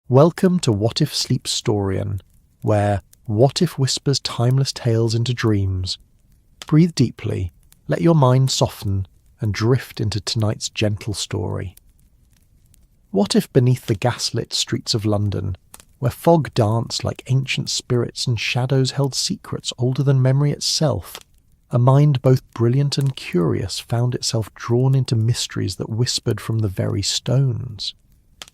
Welcome to What If Sleep Storian, where What If whispers timeless tales into dreams. Breathe deeply, let your mind soften, and drift into tonight's gentle story. What if beneath the gaslit streets of London, where fog danced like ancient spirits and shadows held secrets older than memory itself, a mind both brilliant and curious found itself drawn into mysteries that whispered from the very stones?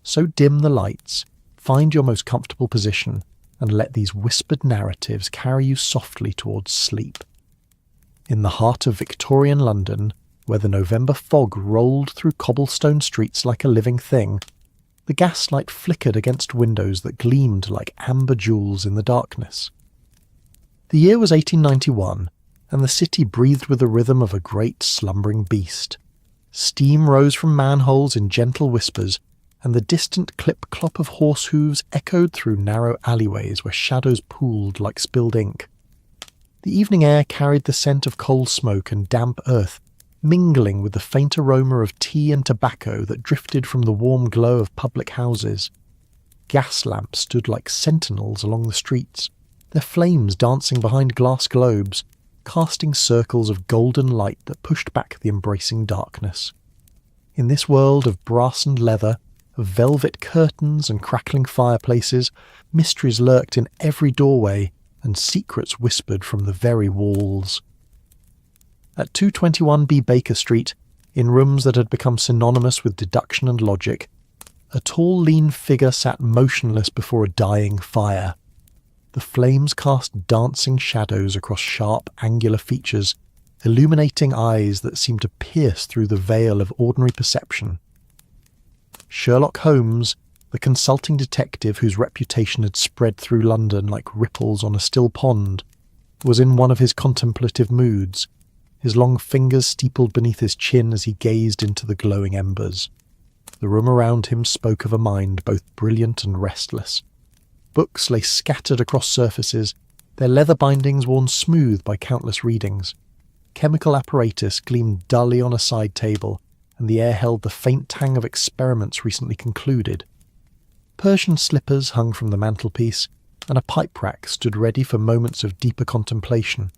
So dim the lights, find your most comfortable position, and let these whispered narratives carry you softly towards sleep. In the heart of Victorian London, where the November fog rolled through cobblestone streets like a living thing, the gaslight flickered against windows that gleamed like amber jewels in the darkness. The year was 1891, and the city breathed with the rhythm of a great slumbering beast. Steam rose from manholes in gentle whispers, and the distant clip-clop of horse hooves echoed through narrow alleyways where shadows pooled like spilled ink. The evening air carried the scent of coal smoke and damp earth, mingling with the faint aroma of tea and tobacco that drifted from the warm glow of public houses. Gas lamps stood like sentinels along the streets, their flames dancing behind glass globes, casting circles of golden light that pushed back the embracing darkness. In this world of brass and leather, of velvet curtains and crackling fireplaces, mysteries lurked in every doorway, and secrets whispered from the very walls. At 221B Baker Street, in rooms that had become synonymous with deduction and logic, a tall, lean figure sat motionless before a dying fire. The flames cast dancing shadows across sharp, angular features, illuminating eyes that seemed to pierce through the veil of ordinary perception. Sherlock Holmes, the consulting detective whose reputation had spread through London like ripples on a still pond, was in one of his contemplative moods, his long fingers steepled beneath his chin as he gazed into the glowing embers. The room around him spoke of a mind both brilliant and restless. Books lay scattered across surfaces, their leather bindings worn smooth by countless readings. Chemical apparatus gleamed dully on a side table, and the air held the faint tang of experiments recently concluded. Persian slippers hung from the mantelpiece, and a pipe rack stood ready for moments of deeper contemplation.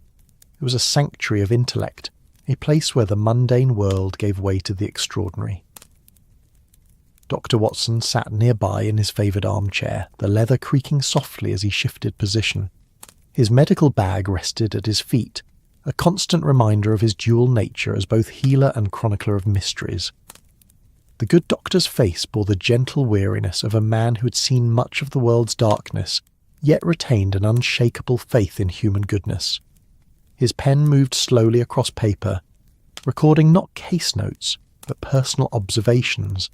It was a sanctuary of intellect, a place where the mundane world gave way to the extraordinary. Dr. Watson sat nearby in his favoured armchair, the leather creaking softly as he shifted position. His medical bag rested at his feet, a constant reminder of his dual nature as both healer and chronicler of mysteries. The good doctor's face bore the gentle weariness of a man who had seen much of the world's darkness, yet retained an unshakable faith in human goodness. His pen moved slowly across paper, recording not case notes, but personal observations,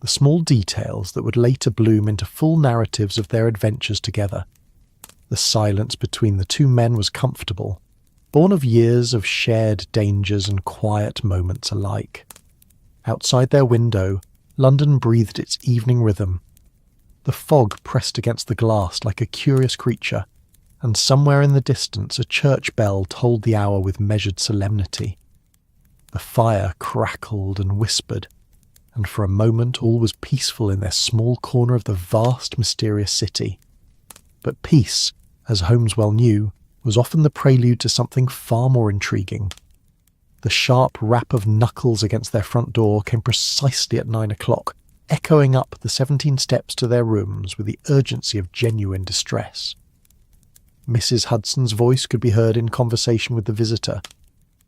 the small details that would later bloom into full narratives of their adventures together. The silence between the two men was comfortable, born of years of shared dangers and quiet moments alike. Outside their window, London breathed its evening rhythm. The fog pressed against the glass like a curious creature, and somewhere in the distance a church bell tolled the hour with measured solemnity. The fire crackled and whispered, and for a moment all was peaceful in their small corner of the vast, mysterious city. But peace, as Holmes well knew, was often the prelude to something far more intriguing. The sharp rap of knuckles against their front door came precisely at 9 o'clock, echoing up the 17 steps to their rooms with the urgency of genuine distress. Mrs. Hudson's voice could be heard in conversation with the visitor,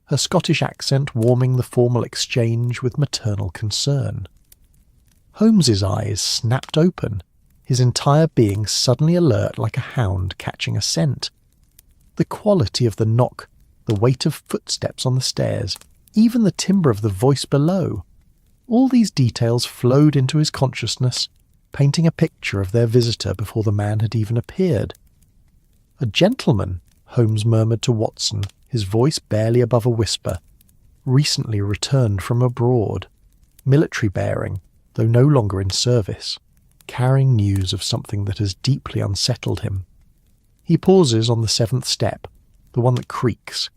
her Scottish accent warming the formal exchange with maternal concern. Holmes's eyes snapped open, his entire being suddenly alert like a hound catching a scent. The quality of the knock, the weight of footsteps on the stairs, even the timbre of the voice below. All these details flowed into his consciousness, painting a picture of their visitor before the man had even appeared. "A gentleman," Holmes murmured to Watson, his voice barely above a whisper, "recently returned from abroad, military bearing, though no longer in service, carrying news of something that has deeply unsettled him. He pauses on the 7th step, the one that creaks,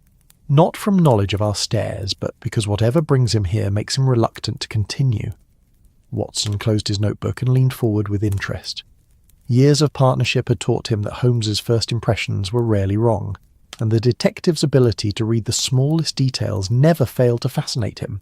not from knowledge of our stairs, but because whatever brings him here makes him reluctant to continue." Watson closed his notebook and leaned forward with interest. Years of partnership had taught him that Holmes's first impressions were rarely wrong, and the detective's ability to read the smallest details never failed to fascinate him.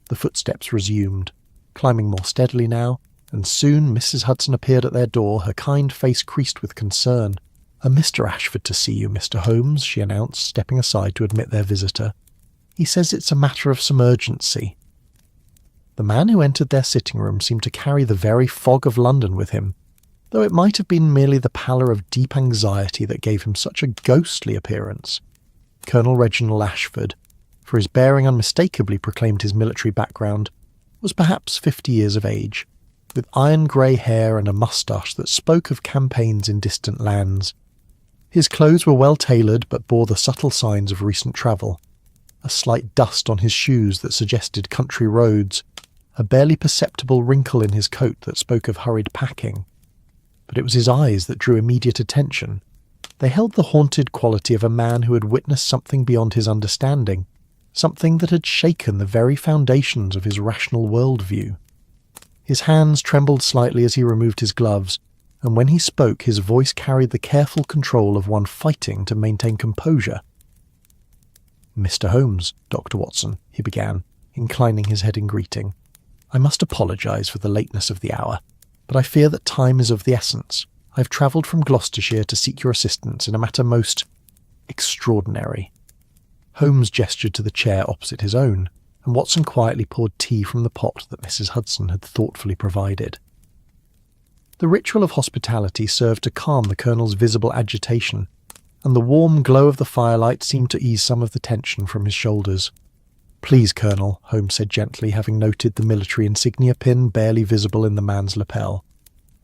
The footsteps resumed, climbing more steadily now, and soon Mrs. Hudson appeared at their door, her kind face creased with concern. "A Mr. Ashford to see you, Mr. Holmes," she announced, stepping aside to admit their visitor. "He says it's a matter of some urgency." The man who entered their sitting room seemed to carry the very fog of London with him, though it might have been merely the pallor of deep anxiety that gave him such a ghostly appearance. Colonel Reginald Ashford, for his bearing unmistakably proclaimed his military background, was perhaps 50 years of age, with iron-grey hair and a moustache that spoke of campaigns in distant lands. His clothes were well tailored but bore the subtle signs of recent travel, a slight dust on his shoes that suggested country roads, a barely perceptible wrinkle in his coat that spoke of hurried packing. But it was his eyes that drew immediate attention. They held the haunted quality of a man who had witnessed something beyond his understanding, something that had shaken the very foundations of his rational worldview. His hands trembled slightly as he removed his gloves, and when he spoke his voice carried the careful control of one fighting to maintain composure. "Mr. Holmes, Dr. Watson," he began, inclining his head in greeting. "I must apologise for the lateness of the hour, but I fear that time is of the essence. I have travelled from Gloucestershire to seek your assistance in a matter most extraordinary." Holmes gestured to the chair opposite his own, and Watson quietly poured tea from the pot that Mrs. Hudson had thoughtfully provided. The ritual of hospitality served to calm the Colonel's visible agitation, and the warm glow of the firelight seemed to ease some of the tension from his shoulders. "Please, Colonel," Holmes said gently, having noted the military insignia pin barely visible in the man's lapel.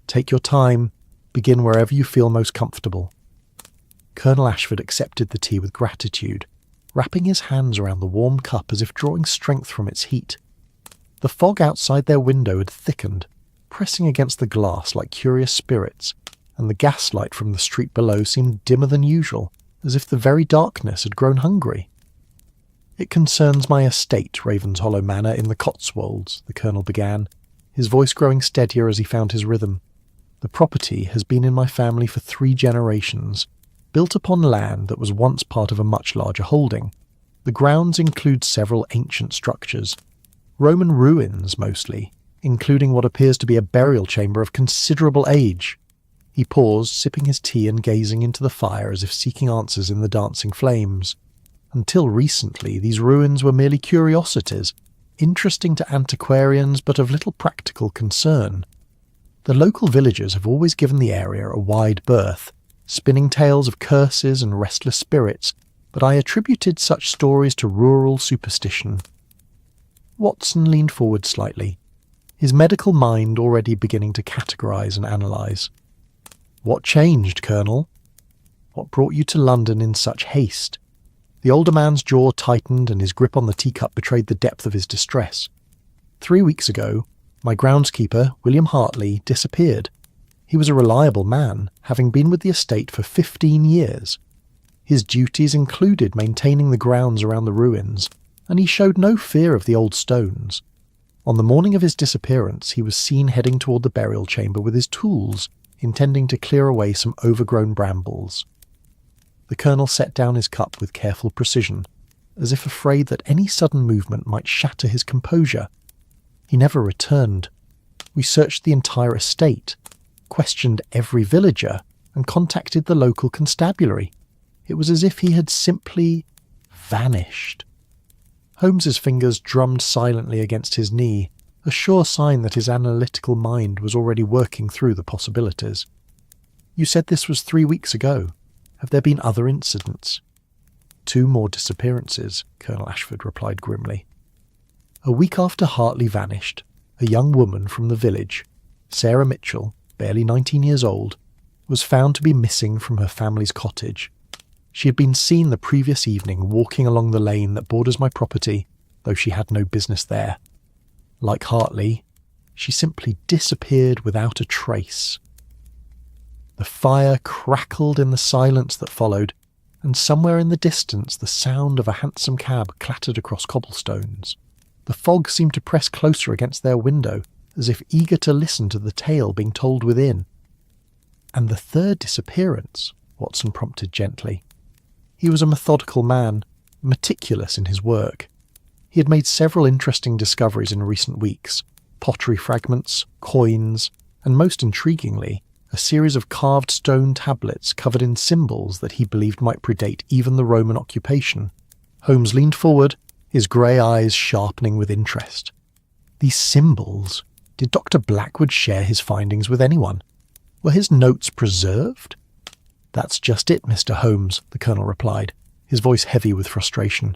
"Take your time. Begin wherever you feel most comfortable." Colonel Ashford accepted the tea with gratitude, wrapping his hands around the warm cup as if drawing strength from its heat. The fog outside their window had thickened, pressing against the glass like curious spirits, and the gaslight from the street below seemed dimmer than usual, as if the very darkness had grown hungry. "It concerns my estate, Ravenshollow Manor in the Cotswolds," the Colonel began, his voice growing steadier as he found his rhythm. "The property has been in my family for 3 generations, built upon land that was once part of a much larger holding. The grounds include several ancient structures, Roman ruins mostly, including what appears to be a burial chamber of considerable age." He paused, sipping his tea and gazing into the fire as if seeking answers in the dancing flames. "Until recently, these ruins were merely curiosities, interesting to antiquarians but of little practical concern. The local villagers have always given the area a wide berth, spinning tales of curses and restless spirits, but I attributed such stories to rural superstition." Watson leaned forward slightly, his medical mind already beginning to categorize and analyze. "What changed, Colonel? What brought you to London in such haste?" The older man's jaw tightened and his grip on the teacup betrayed the depth of his distress. 3 weeks ago, my groundskeeper, William Hartley, disappeared. He was a reliable man, having been with the estate for 15 years. His duties included maintaining the grounds around the ruins, and he showed no fear of the old stones. On the morning of his disappearance, he was seen heading toward the burial chamber with his tools, intending to clear away some overgrown brambles. The Colonel set down his cup with careful precision, as if afraid that any sudden movement might shatter his composure. "He never returned. We searched the entire estate, questioned every villager, and contacted the local constabulary. It was as if he had simply vanished." Holmes's fingers drummed silently against his knee, a sure sign that his analytical mind was already working through the possibilities. "You said this was 3 weeks ago. Have there been other incidents?" 2 more disappearances, Colonel Ashford replied grimly. A week after Hartley vanished, a young woman from the village, Sarah Mitchell, barely 19 years old, was found to be missing from her family's cottage. She had been seen the previous evening walking along the lane that borders my property, though she had no business there. Like Hartley, she simply disappeared without a trace. The fire crackled in the silence that followed, and somewhere in the distance the sound of a hansom cab clattered across cobblestones. The fog seemed to press closer against their window, as if eager to listen to the tale being told within. "And the third disappearance," Watson prompted gently. He was a methodical man, meticulous in his work. He had made several interesting discoveries in recent weeks: pottery fragments, coins, and most intriguingly, a series of carved stone tablets covered in symbols that he believed might predate even the Roman occupation. Holmes leaned forward, his grey eyes sharpening with interest. These symbols? Did Dr. Blackwood share his findings with anyone? Were his notes preserved? "That's just it, Mr. Holmes," the Colonel replied, his voice heavy with frustration.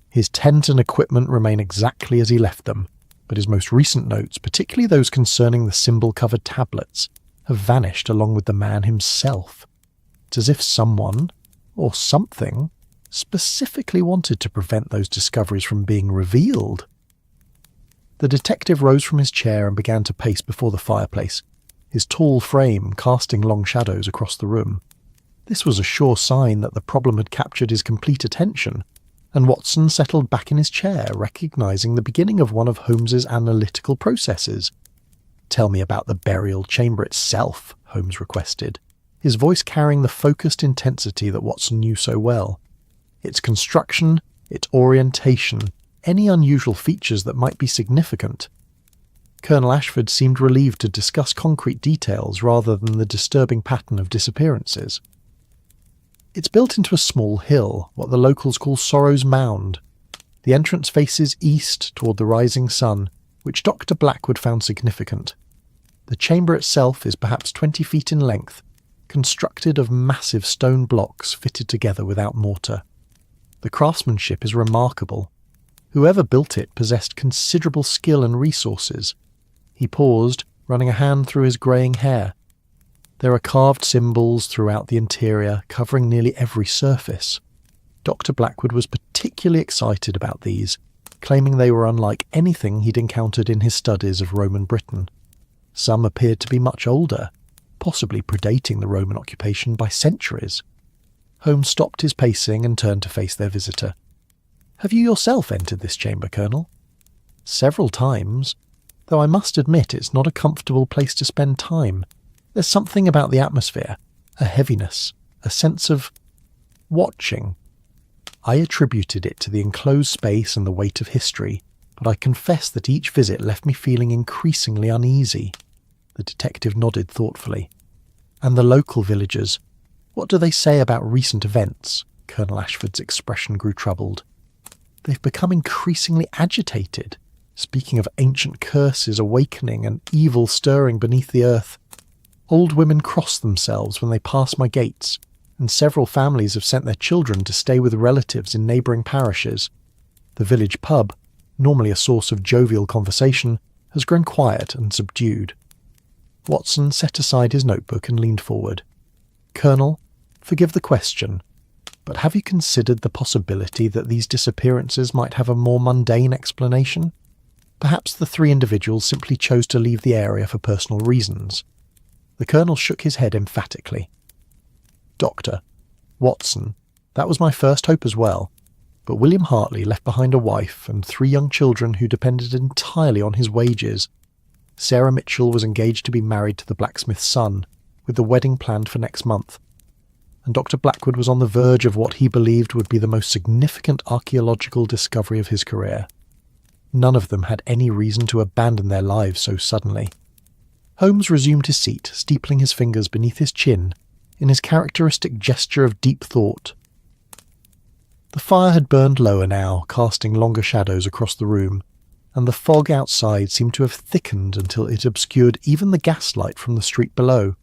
"His tent and equipment remain exactly as he left them, but his most recent notes, particularly those concerning the symbol-covered tablets, have vanished along with the man himself. It's as if someone, or something, specifically wanted to prevent those discoveries from being revealed." The detective rose from his chair and began to pace before the fireplace, his tall frame casting long shadows across the room. This was a sure sign that the problem had captured his complete attention, and Watson settled back in his chair, recognizing the beginning of one of Holmes's analytical processes. "Tell me about the burial chamber itself," Holmes requested, his voice carrying the focused intensity that Watson knew so well. Its construction, its orientation, any unusual features that might be significant. Colonel Ashford seemed relieved to discuss concrete details rather than the disturbing pattern of disappearances. "It's built into a small hill, what the locals call Sorrow's Mound. The entrance faces east toward the rising sun, which Dr. Blackwood found significant. The chamber itself is perhaps 20 feet in length, constructed of massive stone blocks fitted together without mortar. The craftsmanship is remarkable. Whoever built it possessed considerable skill and resources." He paused, running a hand through his greying hair. "There are carved symbols throughout the interior, covering nearly every surface. Dr. Blackwood was particularly excited about these, claiming they were unlike anything he'd encountered in his studies of Roman Britain. Some appeared to be much older, possibly predating the Roman occupation by centuries." Holmes stopped his pacing and turned to face their visitor. "Have you yourself entered this chamber, Colonel?" "Several times, though I must admit it's not a comfortable place to spend time. There's something about the atmosphere, a heaviness, a sense of watching. I attributed it to the enclosed space and the weight of history, but I confess that each visit left me feeling increasingly uneasy." The detective nodded thoughtfully. "And the local villagers, what do they say about recent events?" Colonel Ashford's expression grew troubled. "They've become increasingly agitated, speaking of ancient curses awakening and evil stirring beneath the earth. Old women cross themselves when they pass my gates, and several families have sent their children to stay with relatives in neighbouring parishes. The village pub, normally a source of jovial conversation, has grown quiet and subdued." Watson set aside his notebook and leaned forward. "Colonel, forgive the question, but have you considered the possibility that these disappearances might have a more mundane explanation? Perhaps the three individuals simply chose to leave the area for personal reasons." The Colonel shook his head emphatically. "Doctor, Watson, that was my first hope as well, but William Hartley left behind a wife and 3 young children who depended entirely on his wages. Sarah Mitchell was engaged to be married to the blacksmith's son, with the wedding planned for next month. And Dr. Blackwood was on the verge of what he believed would be the most significant archaeological discovery of his career. None of them had any reason to abandon their lives so suddenly." Holmes resumed his seat, steepling his fingers beneath his chin, in his characteristic gesture of deep thought. The fire had burned lower now, casting longer shadows across the room, and the fog outside seemed to have thickened until it obscured even the gaslight from the street below.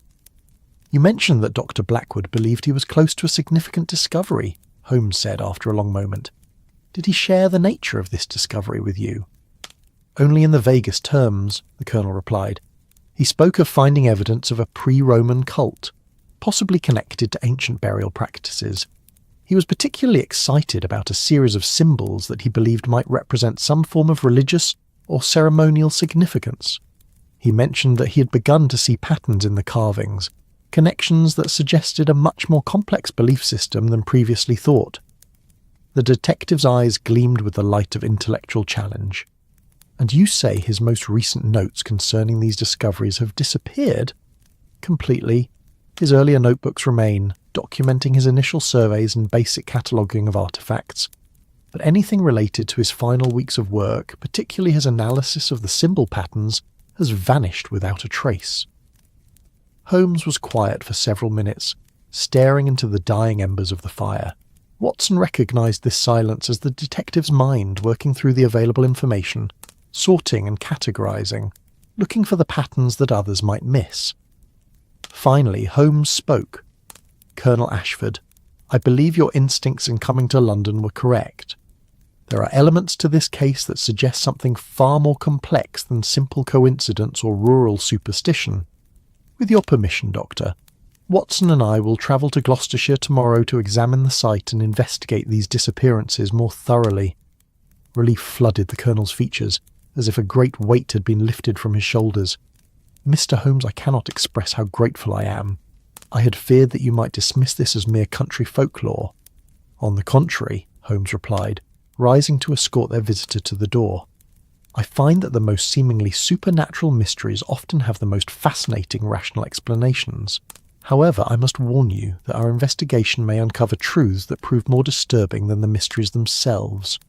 "You mentioned that Dr. Blackwood believed he was close to a significant discovery," Holmes said after a long moment. "Did he share the nature of this discovery with you?" "Only in the vaguest terms," the Colonel replied. "He spoke of finding evidence of a pre-Roman cult, possibly connected to ancient burial practices. He was particularly excited about a series of symbols that he believed might represent some form of religious or ceremonial significance. He mentioned that he had begun to see patterns in the carvings, connections that suggested a much more complex belief system than previously thought." The detective's eyes gleamed with the light of intellectual challenge. "And you say his most recent notes concerning these discoveries have disappeared?" "Completely. His earlier notebooks remain, documenting his initial surveys and basic cataloguing of artefacts, but anything related to his final weeks of work, particularly his analysis of the symbol patterns, has vanished without a trace. Holmes was quiet for several minutes, staring into the dying embers of the fire. Watson recognised this silence as the detective's mind working through the available information, sorting and categorising, looking for the patterns that others might miss. Finally, Holmes spoke. "Colonel Ashford, I believe your instincts in coming to London were correct. There are elements to this case that suggest something far more complex than simple coincidence or rural superstition. With your permission, Doctor, Watson and I will travel to Gloucestershire tomorrow to examine the site and investigate these disappearances more thoroughly." Relief flooded the Colonel's features, as if a great weight had been lifted from his shoulders. "Mr. Holmes, I cannot express how grateful I am. I had feared that you might dismiss this as mere country folklore." "On the contrary," Holmes replied, rising to escort their visitor to the door. "I find that the most seemingly supernatural mysteries often have the most fascinating rational explanations. However, I must warn you that our investigation may uncover truths that prove more disturbing than the mysteries themselves."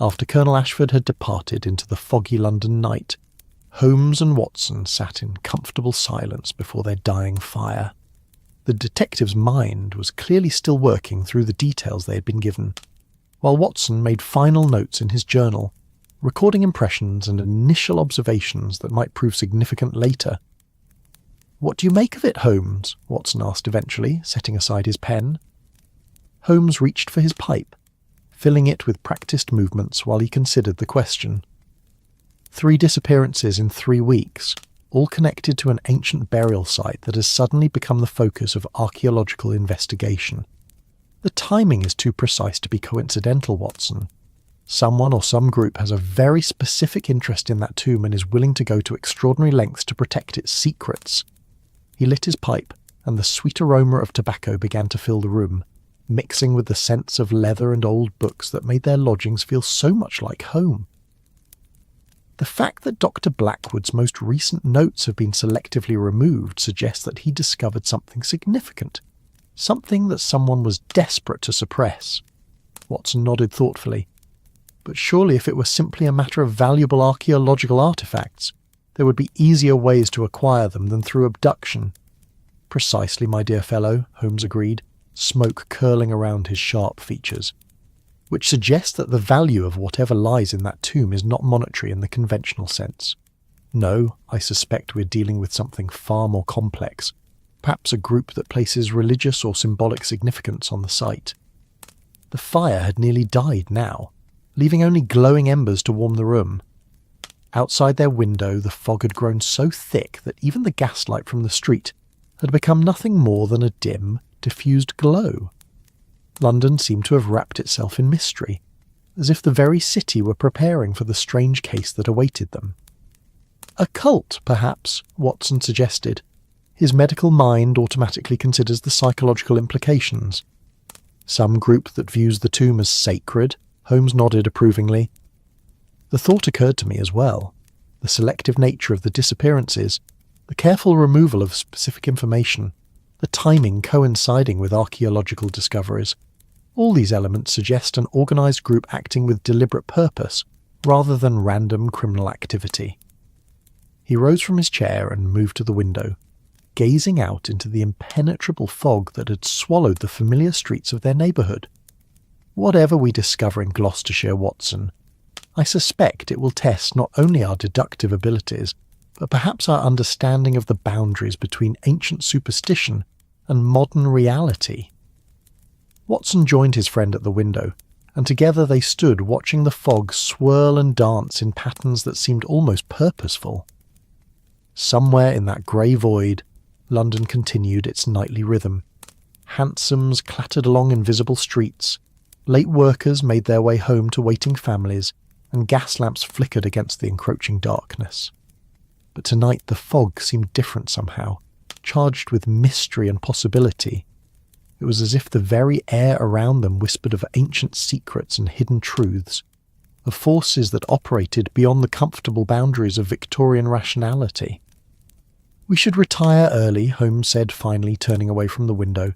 After Colonel Ashford had departed into the foggy London night, Holmes and Watson sat in comfortable silence before their dying fire. The detective's mind was clearly still working through the details they had been given, while Watson made final notes in his journal, recording impressions and initial observations that might prove significant later. "What do you make of it, Holmes?" Watson asked eventually, setting aside his pen. Holmes reached for his pipe, filling it with practiced movements while he considered the question. 3 disappearances in 3 weeks, all connected to an ancient burial site that has suddenly become the focus of archaeological investigation. The timing is too precise to be coincidental, Watson. Someone or some group has a very specific interest in that tomb and is willing to go to extraordinary lengths to protect its secrets. He lit his pipe, and the sweet aroma of tobacco began to fill the room, mixing with the scents of leather and old books that made their lodgings feel so much like home. The fact that Dr. Blackwood's most recent notes have been selectively removed suggests that he discovered something significant, something that someone was desperate to suppress. Watson nodded thoughtfully. But surely if it were simply a matter of valuable archaeological artefacts, there would be easier ways to acquire them than through abduction. "Precisely, my dear fellow," Holmes agreed, smoke curling around his sharp features. "Which suggests that the value of whatever lies in that tomb is not monetary in the conventional sense. No, I suspect we're dealing with something far more complex, perhaps a group that places religious or symbolic significance on the site." The fire had nearly died now, leaving only glowing embers to warm the room. Outside their window, the fog had grown so thick that even the gaslight from the street had become nothing more than a dim, diffused glow. London seemed to have wrapped itself in mystery, as if the very city were preparing for the strange case that awaited them. "A cult, perhaps," Watson suggested. His medical mind automatically considers the psychological implications. "Some group that views the tomb as sacred," Holmes nodded approvingly. The thought occurred to me as well. The selective nature of the disappearances, the careful removal of specific information, the timing coinciding with archaeological discoveries. All these elements suggest an organised group acting with deliberate purpose, rather than random criminal activity. He rose from his chair and moved to the window, gazing out into the impenetrable fog that had swallowed the familiar streets of their neighbourhood. "Whatever we discover in Gloucestershire, Watson, I suspect it will test not only our deductive abilities, but perhaps our understanding of the boundaries between ancient superstition and modern reality." Watson joined his friend at the window, and together they stood watching the fog swirl and dance in patterns that seemed almost purposeful. Somewhere in that grey void, London continued its nightly rhythm. Hansoms clattered along invisible streets, late workers made their way home to waiting families, and gas lamps flickered against the encroaching darkness. But tonight the fog seemed different somehow, charged with mystery and possibility. It was as if the very air around them whispered of ancient secrets and hidden truths, of forces that operated beyond the comfortable boundaries of Victorian rationality. "We should retire early," Holmes said, finally turning away from the window.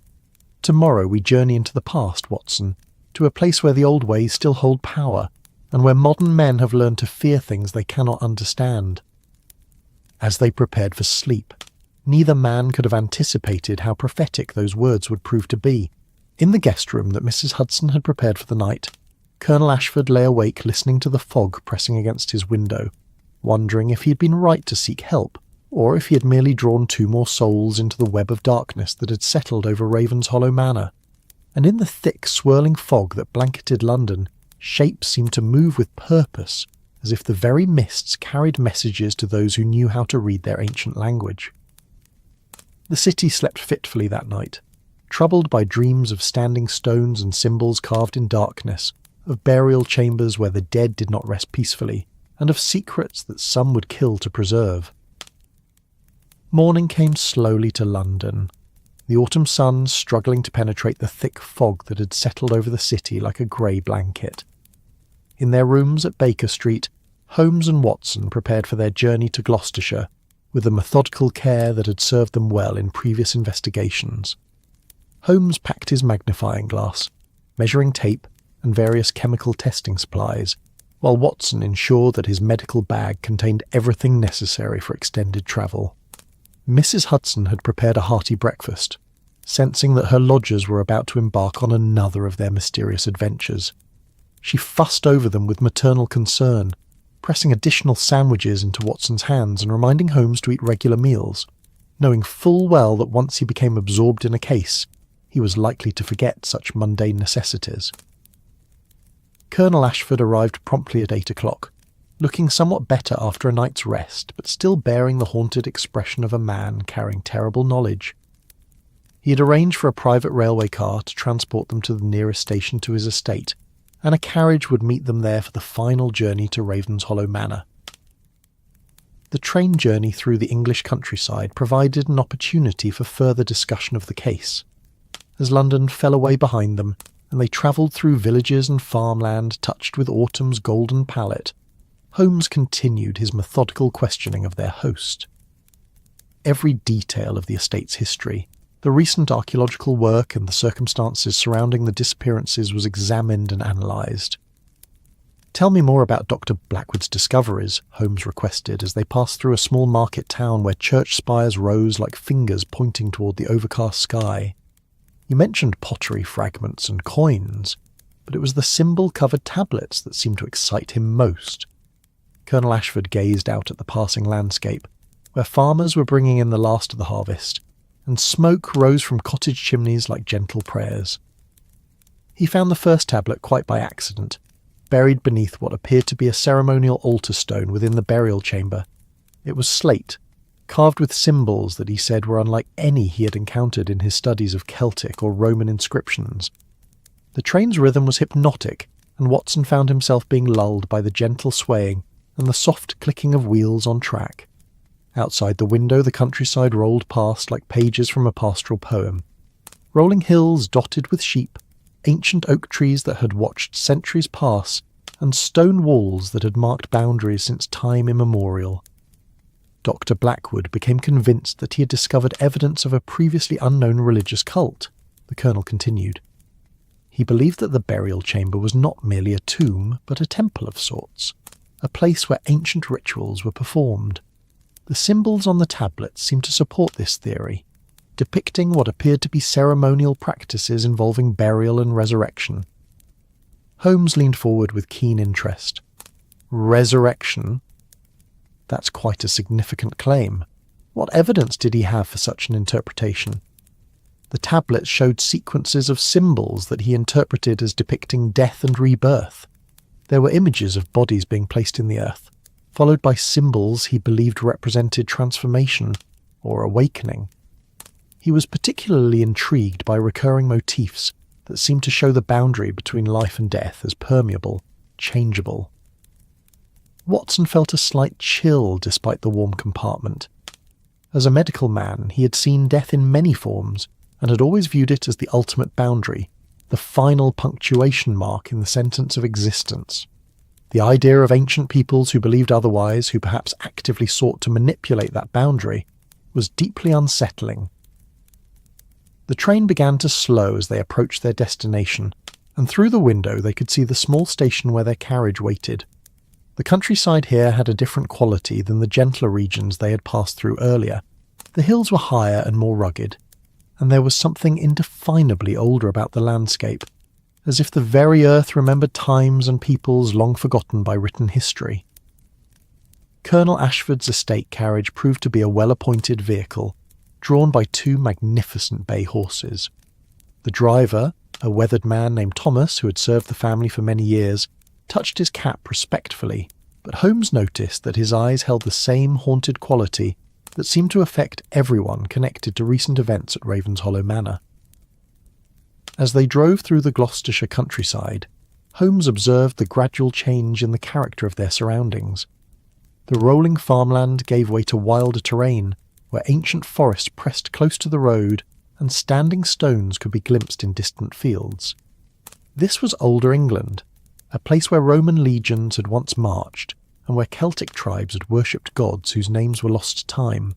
"Tomorrow we journey into the past, Watson, to a place where the old ways still hold power, and where modern men have learned to fear things they cannot understand." As they prepared for sleep, neither man could have anticipated how prophetic those words would prove to be. In the guest room that Mrs. Hudson had prepared for the night, Colonel Ashford lay awake listening to the fog pressing against his window, wondering if he had been right to seek help, or if he had merely drawn 2 more souls into the web of darkness that had settled over Ravenshollow Manor. And in the thick, swirling fog that blanketed London, shapes seemed to move with purpose, as if the very mists carried messages to those who knew how to read their ancient language. The city slept fitfully that night, troubled by dreams of standing stones and symbols carved in darkness, of burial chambers where the dead did not rest peacefully, and of secrets that some would kill to preserve. Morning came slowly to London, the autumn sun struggling to penetrate the thick fog that had settled over the city like a grey blanket. In their rooms at Baker Street, Holmes and Watson prepared for their journey to Gloucestershire, with the methodical care that had served them well in previous investigations. Holmes packed his magnifying glass, measuring tape and various chemical testing supplies, while Watson ensured that his medical bag contained everything necessary for extended travel. Mrs. Hudson had prepared a hearty breakfast, sensing that her lodgers were about to embark on another of their mysterious adventures. She fussed over them with maternal concern, pressing additional sandwiches into Watson's hands and reminding Holmes to eat regular meals, knowing full well that once he became absorbed in a case, he was likely to forget such mundane necessities. Colonel Ashford arrived promptly at 8 o'clock, looking somewhat better after a night's rest, but still bearing the haunted expression of a man carrying terrible knowledge. He had arranged for a private railway car to transport them to the nearest station to his estate, and a carriage would meet them there for the final journey to Ravenshollow Manor. The train journey through the English countryside provided an opportunity for further discussion of the case. As London fell away behind them, and they travelled through villages and farmland touched with autumn's golden palette, Holmes continued his methodical questioning of their host. Every detail of the estate's history, the recent archaeological work and the circumstances surrounding the disappearances was examined and analysed. "Tell me more about Dr. Blackwood's discoveries," Holmes requested as they passed through a small market town where church spires rose like fingers pointing toward the overcast sky. "You mentioned pottery fragments and coins, but it was the symbol-covered tablets that seemed to excite him most." Colonel Ashford gazed out at the passing landscape, where farmers were bringing in the last of the harvest, and smoke rose from cottage chimneys like gentle prayers. He found the first tablet quite by accident, buried beneath what appeared to be a ceremonial altar stone within the burial chamber. It was slate, carved with symbols that he said were unlike any he had encountered in his studies of Celtic or Roman inscriptions. The train's rhythm was hypnotic, and Watson found himself being lulled by the gentle swaying and the soft clicking of wheels on track. Outside the window the countryside rolled past like pages from a pastoral poem. Rolling hills dotted with sheep, ancient oak trees that had watched centuries pass, and stone walls that had marked boundaries since time immemorial. Dr. Blackwood became convinced that he had discovered evidence of a previously unknown religious cult, the colonel continued. He believed that the burial chamber was not merely a tomb, but a temple of sorts, a place where ancient rituals were performed. The symbols on the tablets seemed to support this theory, depicting what appeared to be ceremonial practices involving burial and resurrection. Holmes leaned forward with keen interest. Resurrection? That's quite a significant claim. What evidence did he have for such an interpretation? The tablets showed sequences of symbols that he interpreted as depicting death and rebirth. There were images of bodies being placed in the earth, followed by symbols he believed represented transformation or awakening. He was particularly intrigued by recurring motifs that seemed to show the boundary between life and death as permeable, changeable. Watson felt a slight chill despite the warm compartment. As a medical man, he had seen death in many forms and had always viewed it as the ultimate boundary, the final punctuation mark in the sentence of existence. The idea of ancient peoples who believed otherwise, who perhaps actively sought to manipulate that boundary, was deeply unsettling. The train began to slow as they approached their destination, and through the window they could see the small station where their carriage waited. The countryside here had a different quality than the gentler regions they had passed through earlier. The hills were higher and more rugged, and there was something indefinably older about the landscape, as if the very earth remembered times and peoples long forgotten by written history. Colonel Ashford's estate carriage proved to be a well-appointed vehicle, drawn by two magnificent bay horses. The driver, a weathered man named Thomas who had served the family for many years, touched his cap respectfully, but Holmes noticed that his eyes held the same haunted quality that seemed to affect everyone connected to recent events at Ravenshollow Manor. As they drove through the Gloucestershire countryside, Holmes observed the gradual change in the character of their surroundings. The rolling farmland gave way to wilder terrain, where ancient forests pressed close to the road and standing stones could be glimpsed in distant fields. This was older England, a place where Roman legions had once marched and where Celtic tribes had worshipped gods whose names were lost to time.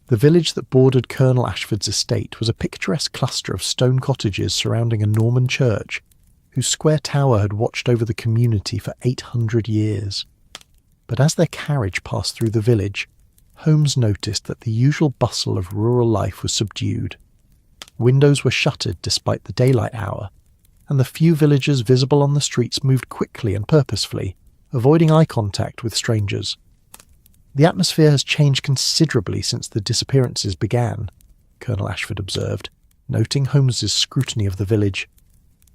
The village that bordered Colonel Ashford's estate was a picturesque cluster of stone cottages surrounding a Norman church, whose square tower had watched over the community for 800 years. But as their carriage passed through the village, Holmes noticed that the usual bustle of rural life was subdued. Windows were shuttered despite the daylight hour, and the few villagers visible on the streets moved quickly and purposefully, avoiding eye contact with strangers. "The atmosphere has changed considerably since the disappearances began," Colonel Ashford observed, noting Holmes's scrutiny of the village.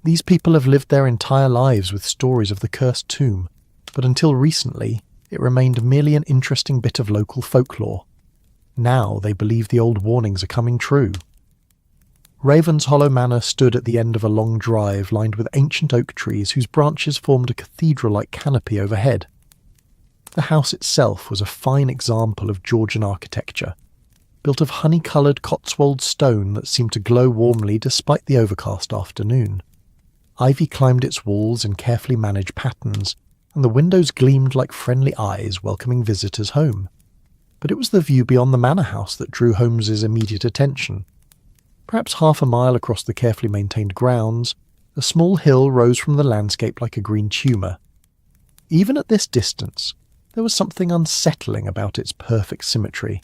"These people have lived their entire lives with stories of the cursed tomb, but until recently it remained merely an interesting bit of local folklore. Now they believe the old warnings are coming true." Ravenshollow Manor stood at the end of a long drive lined with ancient oak trees whose branches formed a cathedral-like canopy overhead. The house itself was a fine example of Georgian architecture, built of honey-coloured Cotswold stone that seemed to glow warmly despite the overcast afternoon. Ivy climbed its walls in carefully managed patterns, and the windows gleamed like friendly eyes welcoming visitors home. But it was the view beyond the manor house that drew Holmes's immediate attention. Perhaps half a mile across the carefully maintained grounds, a small hill rose from the landscape like a green tumour. Even at this distance, there was something unsettling about its perfect symmetry,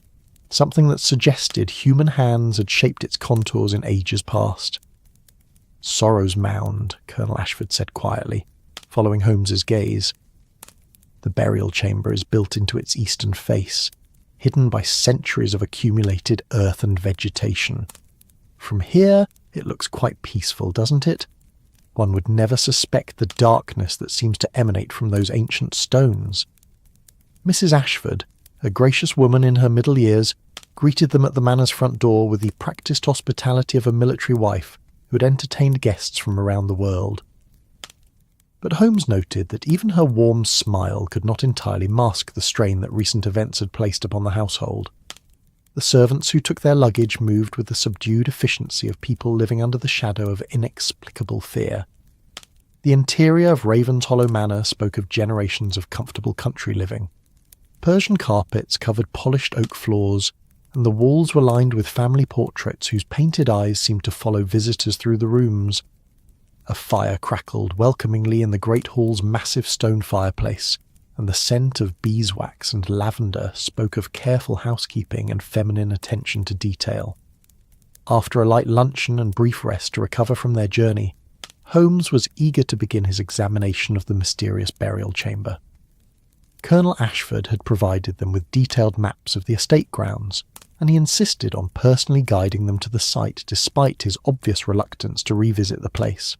something that suggested human hands had shaped its contours in ages past. "Sorrow's Mound," Colonel Ashford said quietly, following Holmes's gaze. "The burial chamber is built into its eastern face, hidden by centuries of accumulated earth and vegetation. From here, it looks quite peaceful, doesn't it? One would never suspect the darkness that seems to emanate from those ancient stones." Mrs. Ashford, a gracious woman in her middle years, greeted them at the manor's front door with the practised hospitality of a military wife who had entertained guests from around the world. But Holmes noted that even her warm smile could not entirely mask the strain that recent events had placed upon the household. The servants who took their luggage moved with the subdued efficiency of people living under the shadow of inexplicable fear. The interior of Ravenshollow Manor spoke of generations of comfortable country living. Persian carpets covered polished oak floors, and the walls were lined with family portraits whose painted eyes seemed to follow visitors through the rooms. A fire crackled welcomingly in the great hall's massive stone fireplace, and the scent of beeswax and lavender spoke of careful housekeeping and feminine attention to detail. After a light luncheon and brief rest to recover from their journey, Holmes was eager to begin his examination of the mysterious burial chamber. Colonel Ashford had provided them with detailed maps of the estate grounds, and he insisted on personally guiding them to the site despite his obvious reluctance to revisit the place.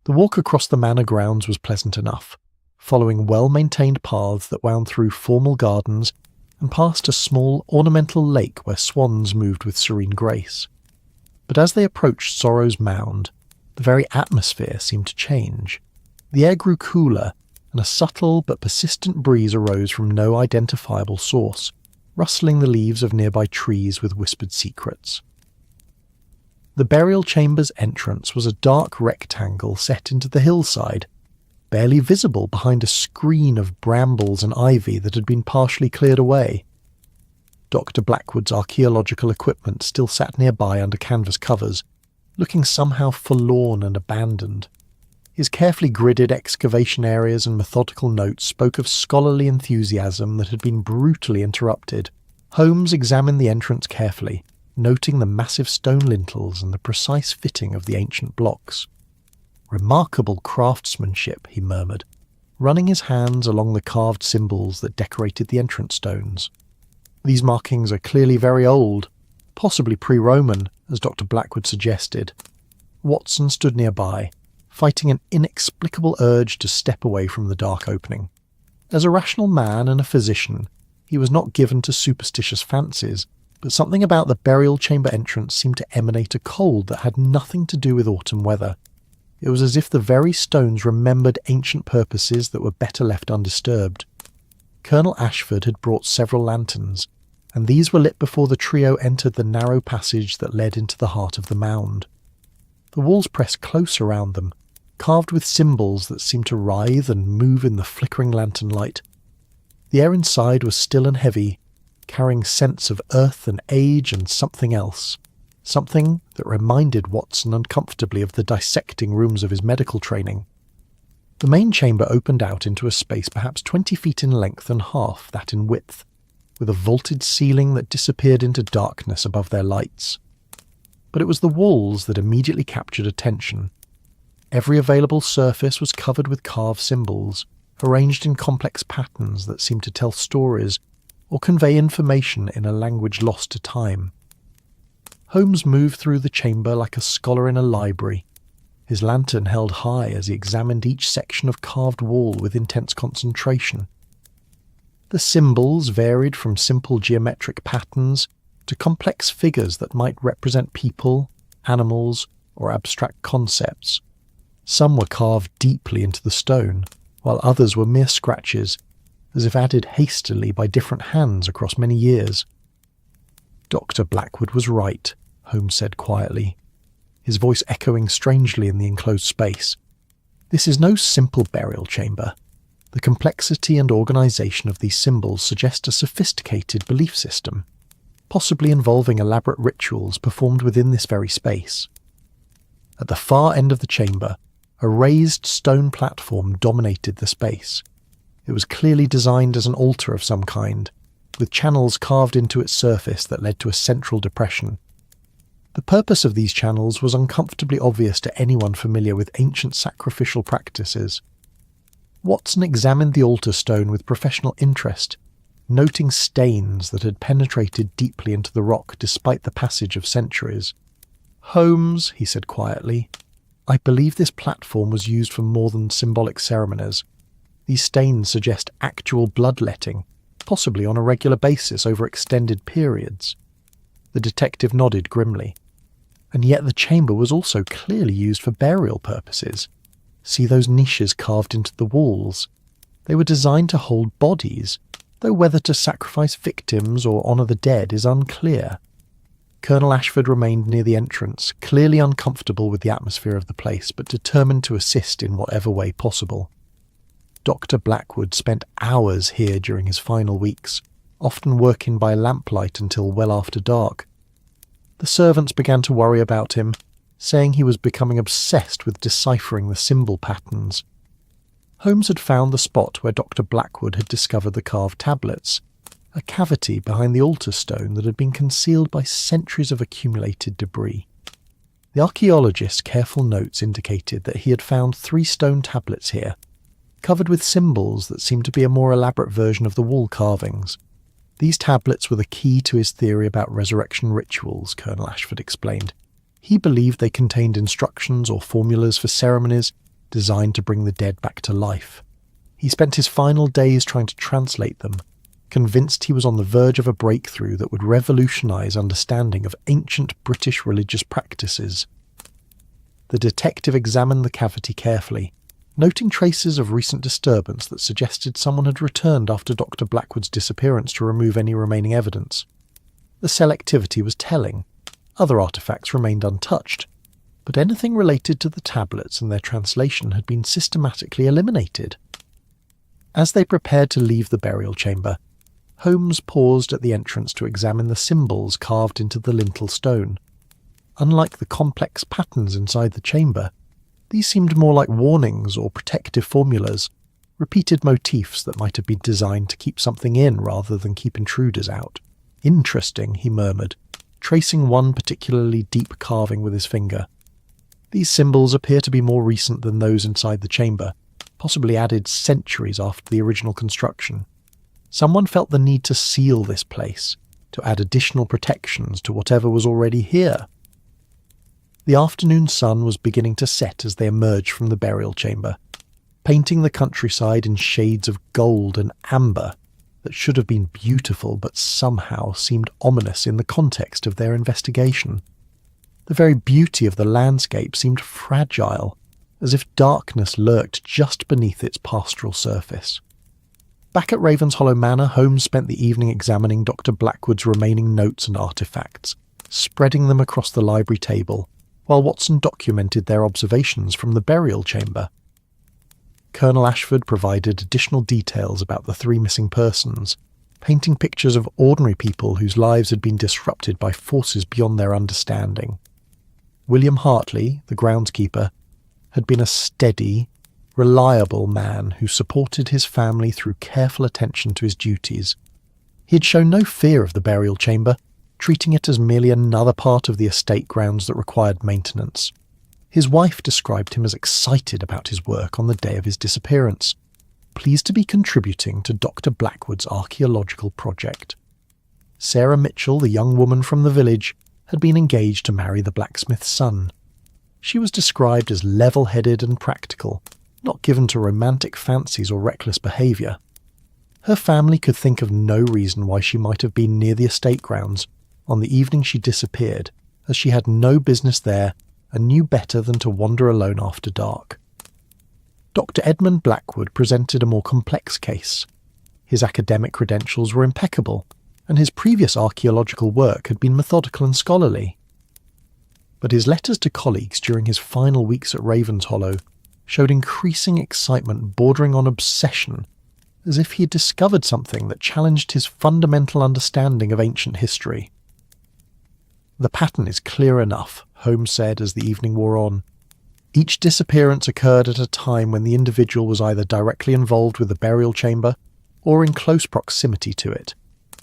The walk across the manor grounds was pleasant enough, following well-maintained paths that wound through formal gardens and past a small ornamental lake where swans moved with serene grace. But as they approached Sorrow's Mound, the very atmosphere seemed to change. The air grew cooler, and a subtle but persistent breeze arose from no identifiable source, rustling the leaves of nearby trees with whispered secrets. The burial chamber's entrance was a dark rectangle set into the hillside, barely visible behind a screen of brambles and ivy that had been partially cleared away. Dr. Blackwood's archaeological equipment still sat nearby under canvas covers, looking somehow forlorn and abandoned. His carefully gridded excavation areas and methodical notes spoke of scholarly enthusiasm that had been brutally interrupted. Holmes examined the entrance carefully, noting the massive stone lintels and the precise fitting of the ancient blocks. "Remarkable craftsmanship," he murmured, running his hands along the carved symbols that decorated the entrance stones. "These markings are clearly very old, possibly pre-Roman, as Dr. Blackwood suggested." Watson stood nearby, fighting an inexplicable urge to step away from the dark opening. As a rational man and a physician, he was not given to superstitious fancies, but something about the burial chamber entrance seemed to emanate a cold that had nothing to do with autumn weather. It was as if the very stones remembered ancient purposes that were better left undisturbed. Colonel Ashford had brought several lanterns, and these were lit before the trio entered the narrow passage that led into the heart of the mound. The walls pressed close around them, carved with symbols that seemed to writhe and move in the flickering lantern light. The air inside was still and heavy, carrying scents of earth and age and something else. Something that reminded Watson uncomfortably of the dissecting rooms of his medical training. The main chamber opened out into a space perhaps 20 feet in length and half that in width, with a vaulted ceiling that disappeared into darkness above their lights. But it was the walls that immediately captured attention. Every available surface was covered with carved symbols, arranged in complex patterns that seemed to tell stories or convey information in a language lost to time. Holmes moved through the chamber like a scholar in a library, his lantern held high as he examined each section of carved wall with intense concentration. The symbols varied from simple geometric patterns to complex figures that might represent people, animals, or abstract concepts. Some were carved deeply into the stone, while others were mere scratches, as if added hastily by different hands across many years. Dr. Blackwood was right, Holmes said quietly, his voice echoing strangely in the enclosed space. This is no simple burial chamber. The complexity and organisation of these symbols suggest a sophisticated belief system, possibly involving elaborate rituals performed within this very space. At the far end of the chamber, a raised stone platform dominated the space. It was clearly designed as an altar of some kind, with channels carved into its surface that led to a central depression. The purpose of these channels was uncomfortably obvious to anyone familiar with ancient sacrificial practices. Watson examined the altar stone with professional interest, noting stains that had penetrated deeply into the rock despite the passage of centuries. "Holmes," he said quietly, "I believe this platform was used for more than symbolic ceremonies. These stains suggest actual bloodletting, possibly on a regular basis over extended periods." The detective nodded grimly. "And yet the chamber was also clearly used for burial purposes. See those niches carved into the walls? They were designed to hold bodies, though whether to sacrifice victims or honour the dead is unclear." Colonel Ashford remained near the entrance, clearly uncomfortable with the atmosphere of the place, but determined to assist in whatever way possible. Dr. Blackwood spent hours here during his final weeks, often working by lamplight until well after dark. The servants began to worry about him, saying he was becoming obsessed with deciphering the symbol patterns. Holmes had found the spot where Dr. Blackwood had discovered the carved tablets, a cavity behind the altar stone that had been concealed by centuries of accumulated debris. The archaeologist's careful notes indicated that he had found 3 stone tablets here, covered with symbols that seemed to be a more elaborate version of the wall carvings. These tablets were the key to his theory about resurrection rituals, Colonel Ashford explained. He believed they contained instructions or formulas for ceremonies designed to bring the dead back to life. He spent his final days trying to translate them, convinced he was on the verge of a breakthrough that would revolutionise understanding of ancient British religious practices. The detective examined the cavity carefully, noting traces of recent disturbance that suggested someone had returned after Dr. Blackwood's disappearance to remove any remaining evidence. The selectivity was telling. Other artefacts remained untouched, but anything related to the tablets and their translation had been systematically eliminated. As they prepared to leave the burial chamber, Holmes paused at the entrance to examine the symbols carved into the lintel stone. Unlike the complex patterns inside the chamber, these seemed more like warnings or protective formulas, repeated motifs that might have been designed to keep something in rather than keep intruders out. "Interesting," he murmured, tracing one particularly deep carving with his finger. "These symbols appear to be more recent than those inside the chamber, possibly added centuries after the original construction. Someone felt the need to seal this place, to add additional protections to whatever was already here." The afternoon sun was beginning to set as they emerged from the burial chamber, painting the countryside in shades of gold and amber that should have been beautiful but somehow seemed ominous in the context of their investigation. The very beauty of the landscape seemed fragile, as if darkness lurked just beneath its pastoral surface. Back at Ravenshollow Manor, Holmes spent the evening examining Dr. Blackwood's remaining notes and artefacts, spreading them across the library table, while Watson documented their observations from the burial chamber. Colonel Ashford provided additional details about the 3 missing persons, painting pictures of ordinary people whose lives had been disrupted by forces beyond their understanding. William Hartley, the groundskeeper, had been a steady, reliable man who supported his family through careful attention to his duties. He had shown no fear of the burial chamber, treating it as merely another part of the estate grounds that required maintenance. His wife described him as excited about his work on the day of his disappearance, pleased to be contributing to Dr. Blackwood's archaeological project. Sarah Mitchell, the young woman from the village, had been engaged to marry the blacksmith's son. She was described as level-headed and practical, not given to romantic fancies or reckless behaviour. Her family could think of no reason why she might have been near the estate grounds on the evening she disappeared, as she had no business there and knew better than to wander alone after dark. Dr. Edmund Blackwood presented a more complex case. His academic credentials were impeccable, and his previous archaeological work had been methodical and scholarly. But his letters to colleagues during his final weeks at Ravenshollow showed increasing excitement bordering on obsession, as if he had discovered something that challenged his fundamental understanding of ancient history. "The pattern is clear enough," Holmes said as the evening wore on. "Each disappearance occurred at a time when the individual was either directly involved with the burial chamber or in close proximity to it.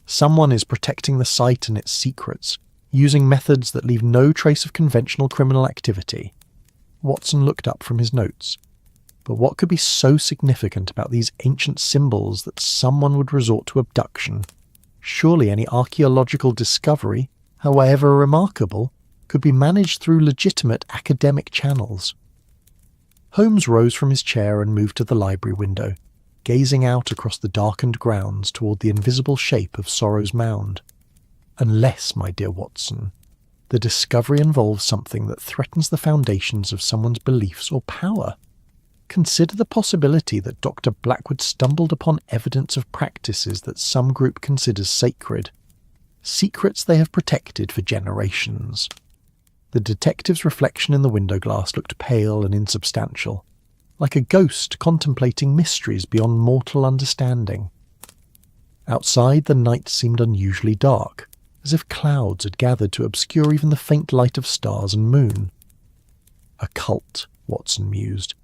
Someone is protecting the site and its secrets, using methods that leave no trace of conventional criminal activity." Watson looked up from his notes. But what could be so significant about these ancient symbols that someone would resort to abduction? Surely any archaeological discovery, however remarkable, could be managed through legitimate academic channels. Holmes rose from his chair and moved to the library window, gazing out across the darkened grounds toward the invisible shape of Sorrow's Mound. "Unless, my dear Watson, the discovery involves something that threatens the foundations of someone's beliefs or power. Consider the possibility that Dr. Blackwood stumbled upon evidence of practices that some group considers sacred, secrets they have protected for generations." The detective's reflection in the window glass looked pale and insubstantial, like a ghost contemplating mysteries beyond mortal understanding. Outside, the night seemed unusually dark, as if clouds had gathered to obscure even the faint light of stars and moon. "A cult," Watson mused,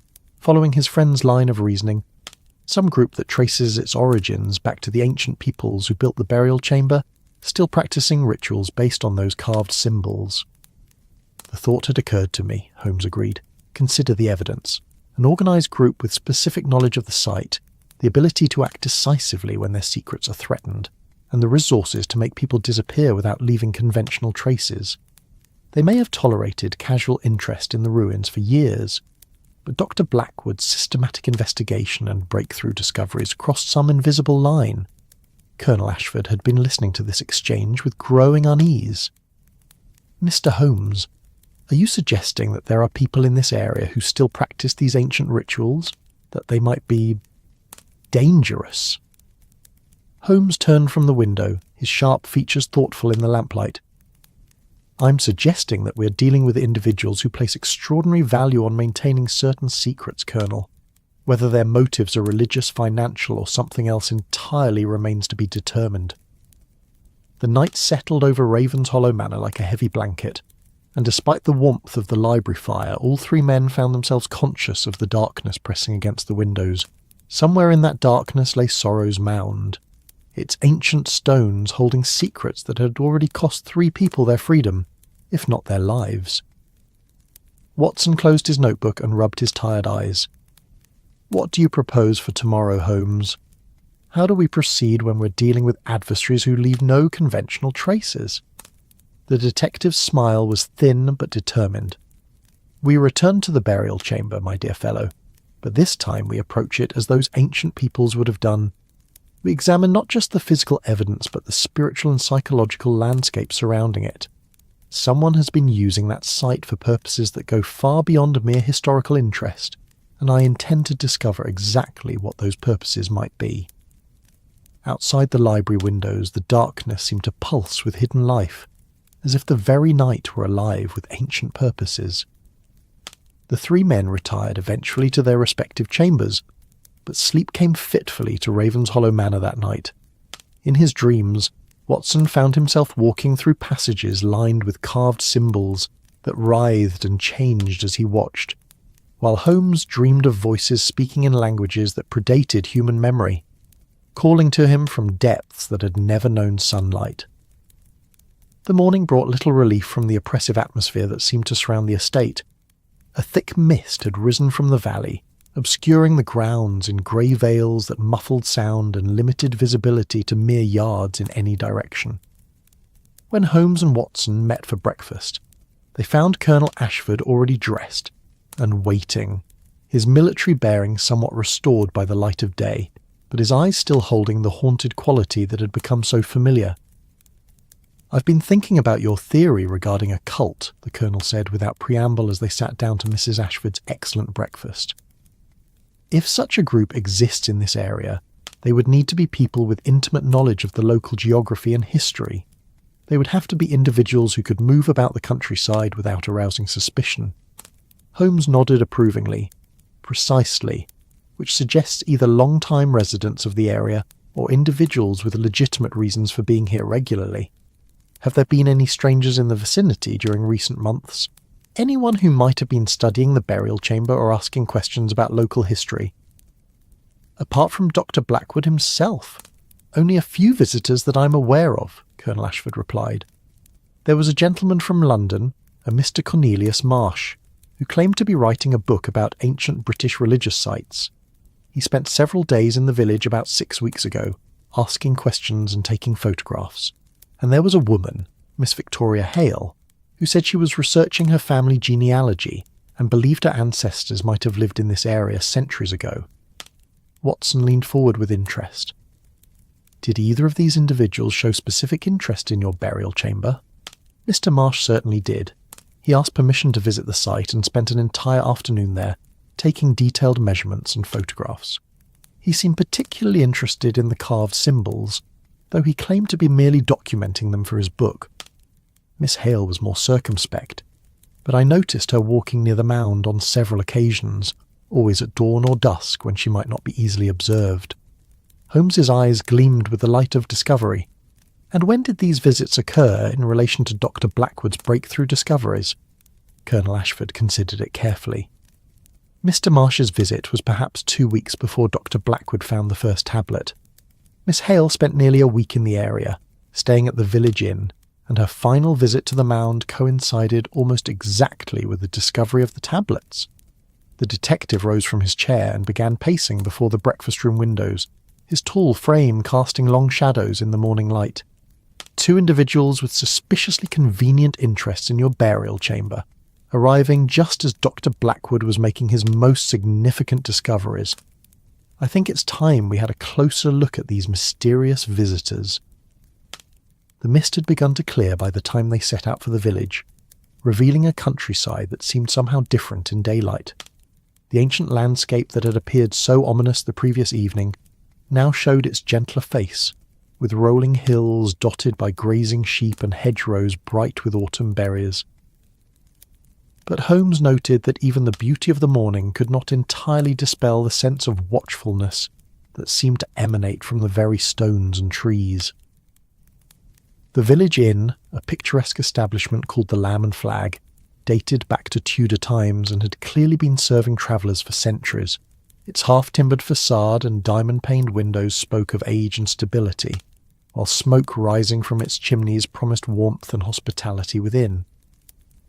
following his friend's line of reasoning. "Some group that traces its origins back to the ancient peoples who built the burial chamber, still practicing rituals based on those carved symbols." "The thought had occurred to me," Holmes agreed. "Consider the evidence. An organised group with specific knowledge of the site, the ability to act decisively when their secrets are threatened, and the resources to make people disappear without leaving conventional traces. They may have tolerated casual interest in the ruins for years, but Dr. Blackwood's systematic investigation and breakthrough discoveries crossed some invisible line." Colonel Ashford had been listening to this exchange with growing unease. "Mr. Holmes, are you suggesting that there are people in this area who still practice these ancient rituals, that they might be dangerous?" Holmes turned from the window, his sharp features thoughtful in the lamplight. "I'm suggesting that we're dealing with individuals who place extraordinary value on maintaining certain secrets, Colonel. Whether their motives are religious, financial, or something else entirely remains to be determined. The night settled over Ravenshollow Manor like a heavy blanket, and despite the warmth of the library fire, all three men found themselves conscious of the darkness pressing against the windows. Somewhere in that darkness lay Sorrow's Mound, its ancient stones holding secrets that had already cost 3 people their freedom, if not their lives. Watson closed his notebook and rubbed his tired eyes. "What do you propose for tomorrow, Holmes? How do we proceed when we're dealing with adversaries who leave no conventional traces?" The detective's smile was thin but determined. "We return to the burial chamber, my dear fellow, but this time we approach it as those ancient peoples would have done. We examine not just the physical evidence but the spiritual and psychological landscape surrounding it. Someone has been using that site for purposes that go far beyond mere historical interest, and I intend to discover exactly what those purposes might be." Outside the library windows, the darkness seemed to pulse with hidden life, as if the very night were alive with ancient purposes. The 3 men retired eventually to their respective chambers, but sleep came fitfully to Ravenshollow Manor that night. In his dreams, Watson found himself walking through passages lined with carved symbols that writhed and changed as he watched, while Holmes dreamed of voices speaking in languages that predated human memory, calling to him from depths that had never known sunlight. The morning brought little relief from the oppressive atmosphere that seemed to surround the estate. A thick mist had risen from the valley, obscuring the grounds in grey veils that muffled sound and limited visibility to mere yards in any direction. When Holmes and Watson met for breakfast, they found Colonel Ashford already dressed and waiting, his military bearing somewhat restored by the light of day, but his eyes still holding the haunted quality that had become so familiar. "I've been thinking about your theory regarding a cult," the Colonel said without preamble as they sat down to Mrs. Ashford's excellent breakfast. "If such a group exists in this area, they would need to be people with intimate knowledge of the local geography and history. They would have to be individuals who could move about the countryside without arousing suspicion." Holmes nodded approvingly. "Precisely, which suggests either long-time residents of the area or individuals with legitimate reasons for being here regularly. Have there been any strangers in the vicinity during recent months? Anyone who might have been studying the burial chamber or asking questions about local history?" "Apart from Dr. Blackwood himself, only a few visitors that I'm aware of," Colonel Ashford replied. "There was a gentleman from London, a Mr. Cornelius Marsh, who claimed to be writing a book about ancient British religious sites. He spent several days in the village about 6 weeks ago, asking questions and taking photographs. And there was a woman, Miss Victoria Hale, who said she was researching her family genealogy and believed her ancestors might have lived in this area centuries ago." Watson leaned forward with interest. "Did either of these individuals show specific interest in your burial chamber?" "Mr. Marsh certainly did. He asked permission to visit the site and spent an entire afternoon there, taking detailed measurements and photographs. He seemed particularly interested in the carved symbols, though he claimed to be merely documenting them for his book. Miss Hale was more circumspect, but I noticed her walking near the mound on several occasions, always at dawn or dusk when she might not be easily observed." Holmes's eyes gleamed with the light of discovery. "And when did these visits occur in relation to Dr. Blackwood's breakthrough discoveries?" Colonel Ashford considered it carefully. "Mr. Marsh's visit was perhaps 2 weeks before Dr. Blackwood found the first tablet. Miss Hale spent nearly a week in the area, staying at the village inn, and her final visit to the mound coincided almost exactly with the discovery of the tablets." The detective rose from his chair and began pacing before the breakfast room windows, his tall frame casting long shadows in the morning light. "2 individuals with suspiciously convenient interests in your burial chamber, arriving just as Dr. Blackwood was making his most significant discoveries. I think it's time we had a closer look at these mysterious visitors." The mist had begun to clear by the time they set out for the village, revealing a countryside that seemed somehow different in daylight. The ancient landscape that had appeared so ominous the previous evening now showed its gentler face, with rolling hills dotted by grazing sheep and hedgerows bright with autumn berries. But Holmes noted that even the beauty of the morning could not entirely dispel the sense of watchfulness that seemed to emanate from the very stones and trees. The village inn, a picturesque establishment called the Lamb and Flag, dated back to Tudor times and had clearly been serving travellers for centuries. Its half-timbered facade and diamond-paned windows spoke of age and stability, while smoke rising from its chimneys promised warmth and hospitality within.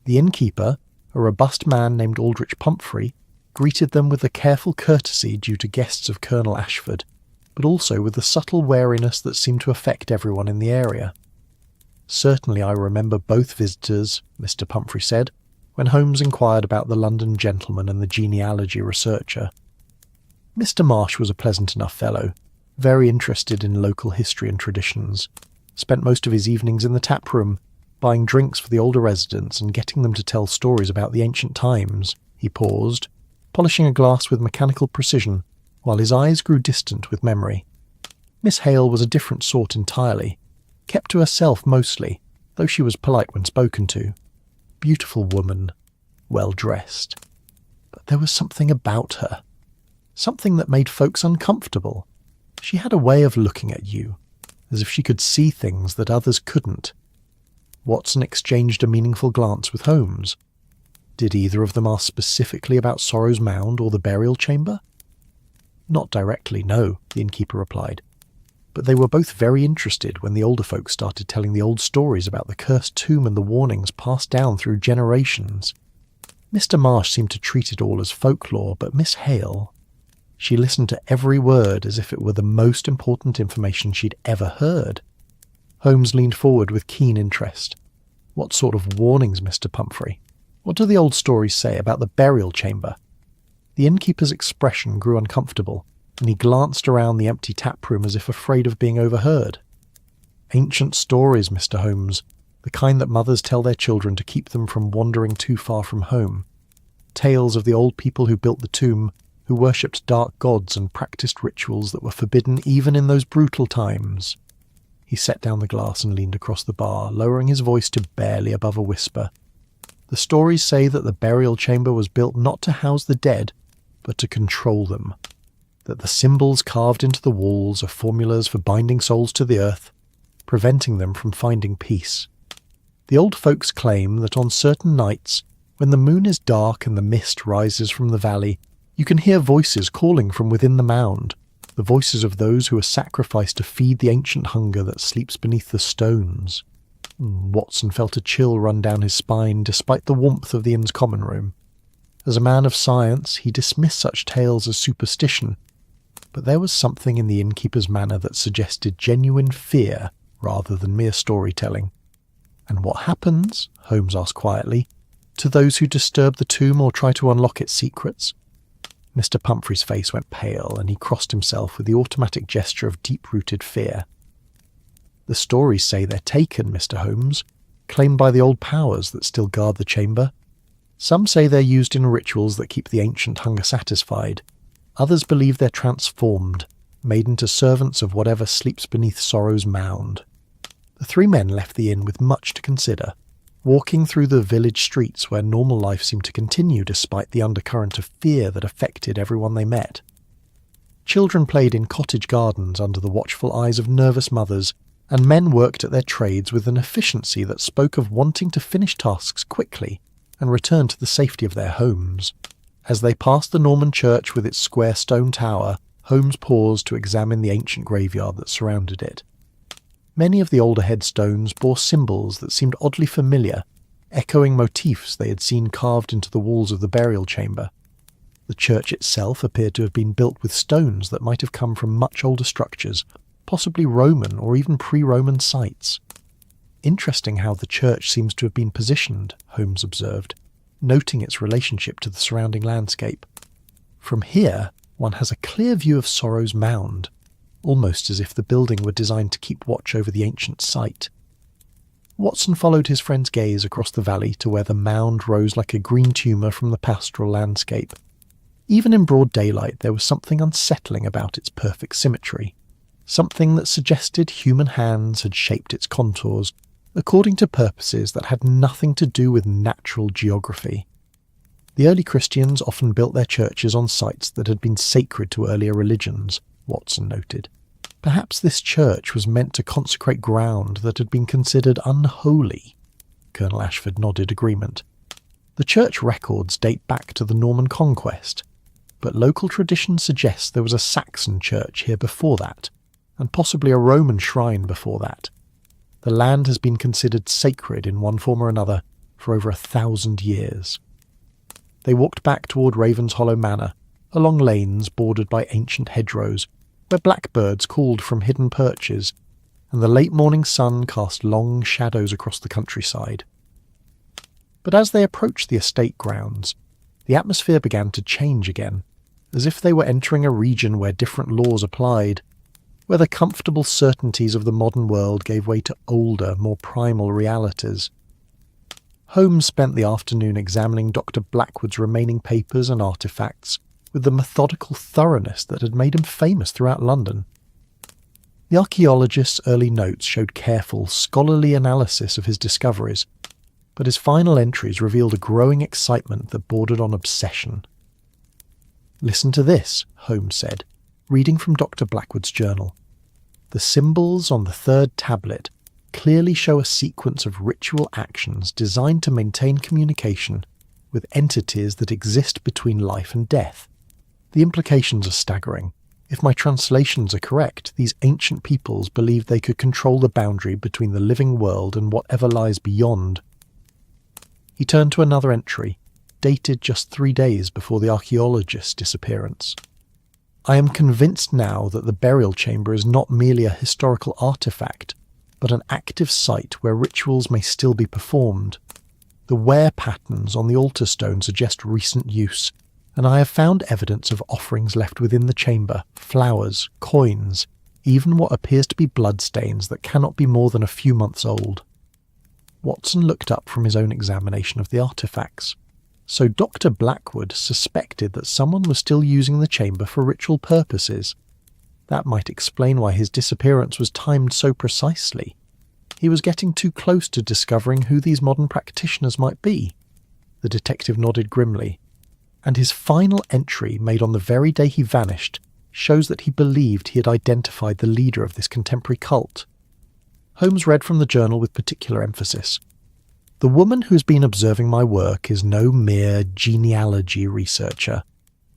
The innkeeper, a robust man named Aldrich Pumphrey, greeted them with the careful courtesy due to guests of Colonel Ashford, but also with the subtle wariness that seemed to affect everyone in the area. "Certainly I remember both visitors," Mr. Pumphrey said, when Holmes inquired about the London gentleman and the genealogy researcher. Mr. Marsh was a pleasant enough fellow, very interested in local history and traditions, spent most of his evenings in the tap room, buying drinks for the older residents and getting them to tell stories about the ancient times. He paused, polishing a glass with mechanical precision, while his eyes grew distant with memory. Miss Hale was a different sort entirely, kept to herself mostly, though she was polite when spoken to. Beautiful woman, well dressed. But there was something about her. Something that made folks uncomfortable. She had a way of looking at you, as if she could see things that others couldn't. Watson exchanged a meaningful glance with Holmes. Did either of them ask specifically about Sorrow's Mound or the burial chamber? Not directly, no, the innkeeper replied. But they were both very interested when the older folks started telling the old stories about the cursed tomb and the warnings passed down through generations. Mr. Marsh seemed to treat it all as folklore, but Miss Hale... She listened to every word as if it were the most important information she'd ever heard. Holmes leaned forward with keen interest. "What sort of warnings, Mr. Pumphrey? What do the old stories say about the burial chamber?" The innkeeper's expression grew uncomfortable, and he glanced around the empty tap room as if afraid of being overheard. "Ancient stories, Mr. Holmes, the kind that mothers tell their children to keep them from wandering too far from home. Tales of the old people who built the tomb, who worshipped dark gods and practiced rituals that were forbidden even in those brutal times." He set down the glass and leaned across the bar, lowering his voice to barely above a whisper. "The stories say that the burial chamber was built not to house the dead, but to control them. That the symbols carved into the walls are formulas for binding souls to the earth, preventing them from finding peace. The old folks claim that on certain nights, when the moon is dark and the mist rises from the valley, you can hear voices calling from within the mound, the voices of those who are sacrificed to feed the ancient hunger that sleeps beneath the stones." Watson felt a chill run down his spine despite the warmth of the inn's common room. As a man of science, he dismissed such tales as superstition, but there was something in the innkeeper's manner that suggested genuine fear rather than mere storytelling. "And what happens," Holmes asked quietly, "to those who disturb the tomb or try to unlock its secrets?" Mr. Pumphrey's face went pale, and he crossed himself with the automatic gesture of deep-rooted fear. "The stories say they're taken, Mr. Holmes, claimed by the old powers that still guard the chamber. Some say they're used in rituals that keep the ancient hunger satisfied. Others believe they're transformed, made into servants of whatever sleeps beneath Sorrow's Mound." The three men left the inn with much to consider, walking through the village streets where normal life seemed to continue despite the undercurrent of fear that affected everyone they met. Children played in cottage gardens under the watchful eyes of nervous mothers, and men worked at their trades with an efficiency that spoke of wanting to finish tasks quickly and return to the safety of their homes. As they passed the Norman church with its square stone tower, Holmes paused to examine the ancient graveyard that surrounded it. Many of the older headstones bore symbols that seemed oddly familiar, echoing motifs they had seen carved into the walls of the burial chamber. The church itself appeared to have been built with stones that might have come from much older structures, possibly Roman or even pre-Roman sites. "Interesting how the church seems to have been positioned," Holmes observed, noting its relationship to the surrounding landscape. "From here, one has a clear view of Sorrow's Mound, almost as if the building were designed to keep watch over the ancient site." Watson followed his friend's gaze across the valley to where the mound rose like a green tumour from the pastoral landscape. Even in broad daylight, there was something unsettling about its perfect symmetry, something that suggested human hands had shaped its contours according to purposes that had nothing to do with natural geography. The early Christians often built their churches on sites that had been sacred to earlier religions, Watson noted. Perhaps this church was meant to consecrate ground that had been considered unholy. Colonel Ashford nodded agreement. The church records date back to the Norman conquest, but local tradition suggests there was a Saxon church here before that, and possibly a Roman shrine before that. The land has been considered sacred in one form or another for over 1,000 years. They walked back toward Ravenshollow Manor, along lanes bordered by ancient hedgerows, where blackbirds called from hidden perches, and the late morning sun cast long shadows across the countryside. But as they approached the estate grounds, the atmosphere began to change again, as if they were entering a region where different laws applied, where the comfortable certainties of the modern world gave way to older, more primal realities. Holmes spent the afternoon examining Dr. Blackwood's remaining papers and artefacts with the methodical thoroughness that had made him famous throughout London. The archaeologist's early notes showed careful, scholarly analysis of his discoveries, but his final entries revealed a growing excitement that bordered on obsession. "Listen to this," Holmes said, reading from Dr. Blackwood's journal. "The symbols on the third tablet clearly show a sequence of ritual actions designed to maintain communication with entities that exist between life and death. The implications are staggering. If my translations are correct, these ancient peoples believed they could control the boundary between the living world and whatever lies beyond." He turned to another entry, dated just 3 days before the archaeologist's disappearance. "I am convinced now that the burial chamber is not merely a historical artifact, but an active site where rituals may still be performed. The wear patterns on the altar stone suggest recent use, and I have found evidence of offerings left within the chamber, flowers, coins, even what appears to be bloodstains that cannot be more than a few months old." Watson looked up from his own examination of the artefacts. So Dr. Blackwood suspected that someone was still using the chamber for ritual purposes. That might explain why his disappearance was timed so precisely. He was getting too close to discovering who these modern practitioners might be. The detective nodded grimly. And his final entry, made on the very day he vanished, shows that he believed he had identified the leader of this contemporary cult. Holmes read from the journal with particular emphasis. "The woman who has been observing my work is no mere genealogy researcher.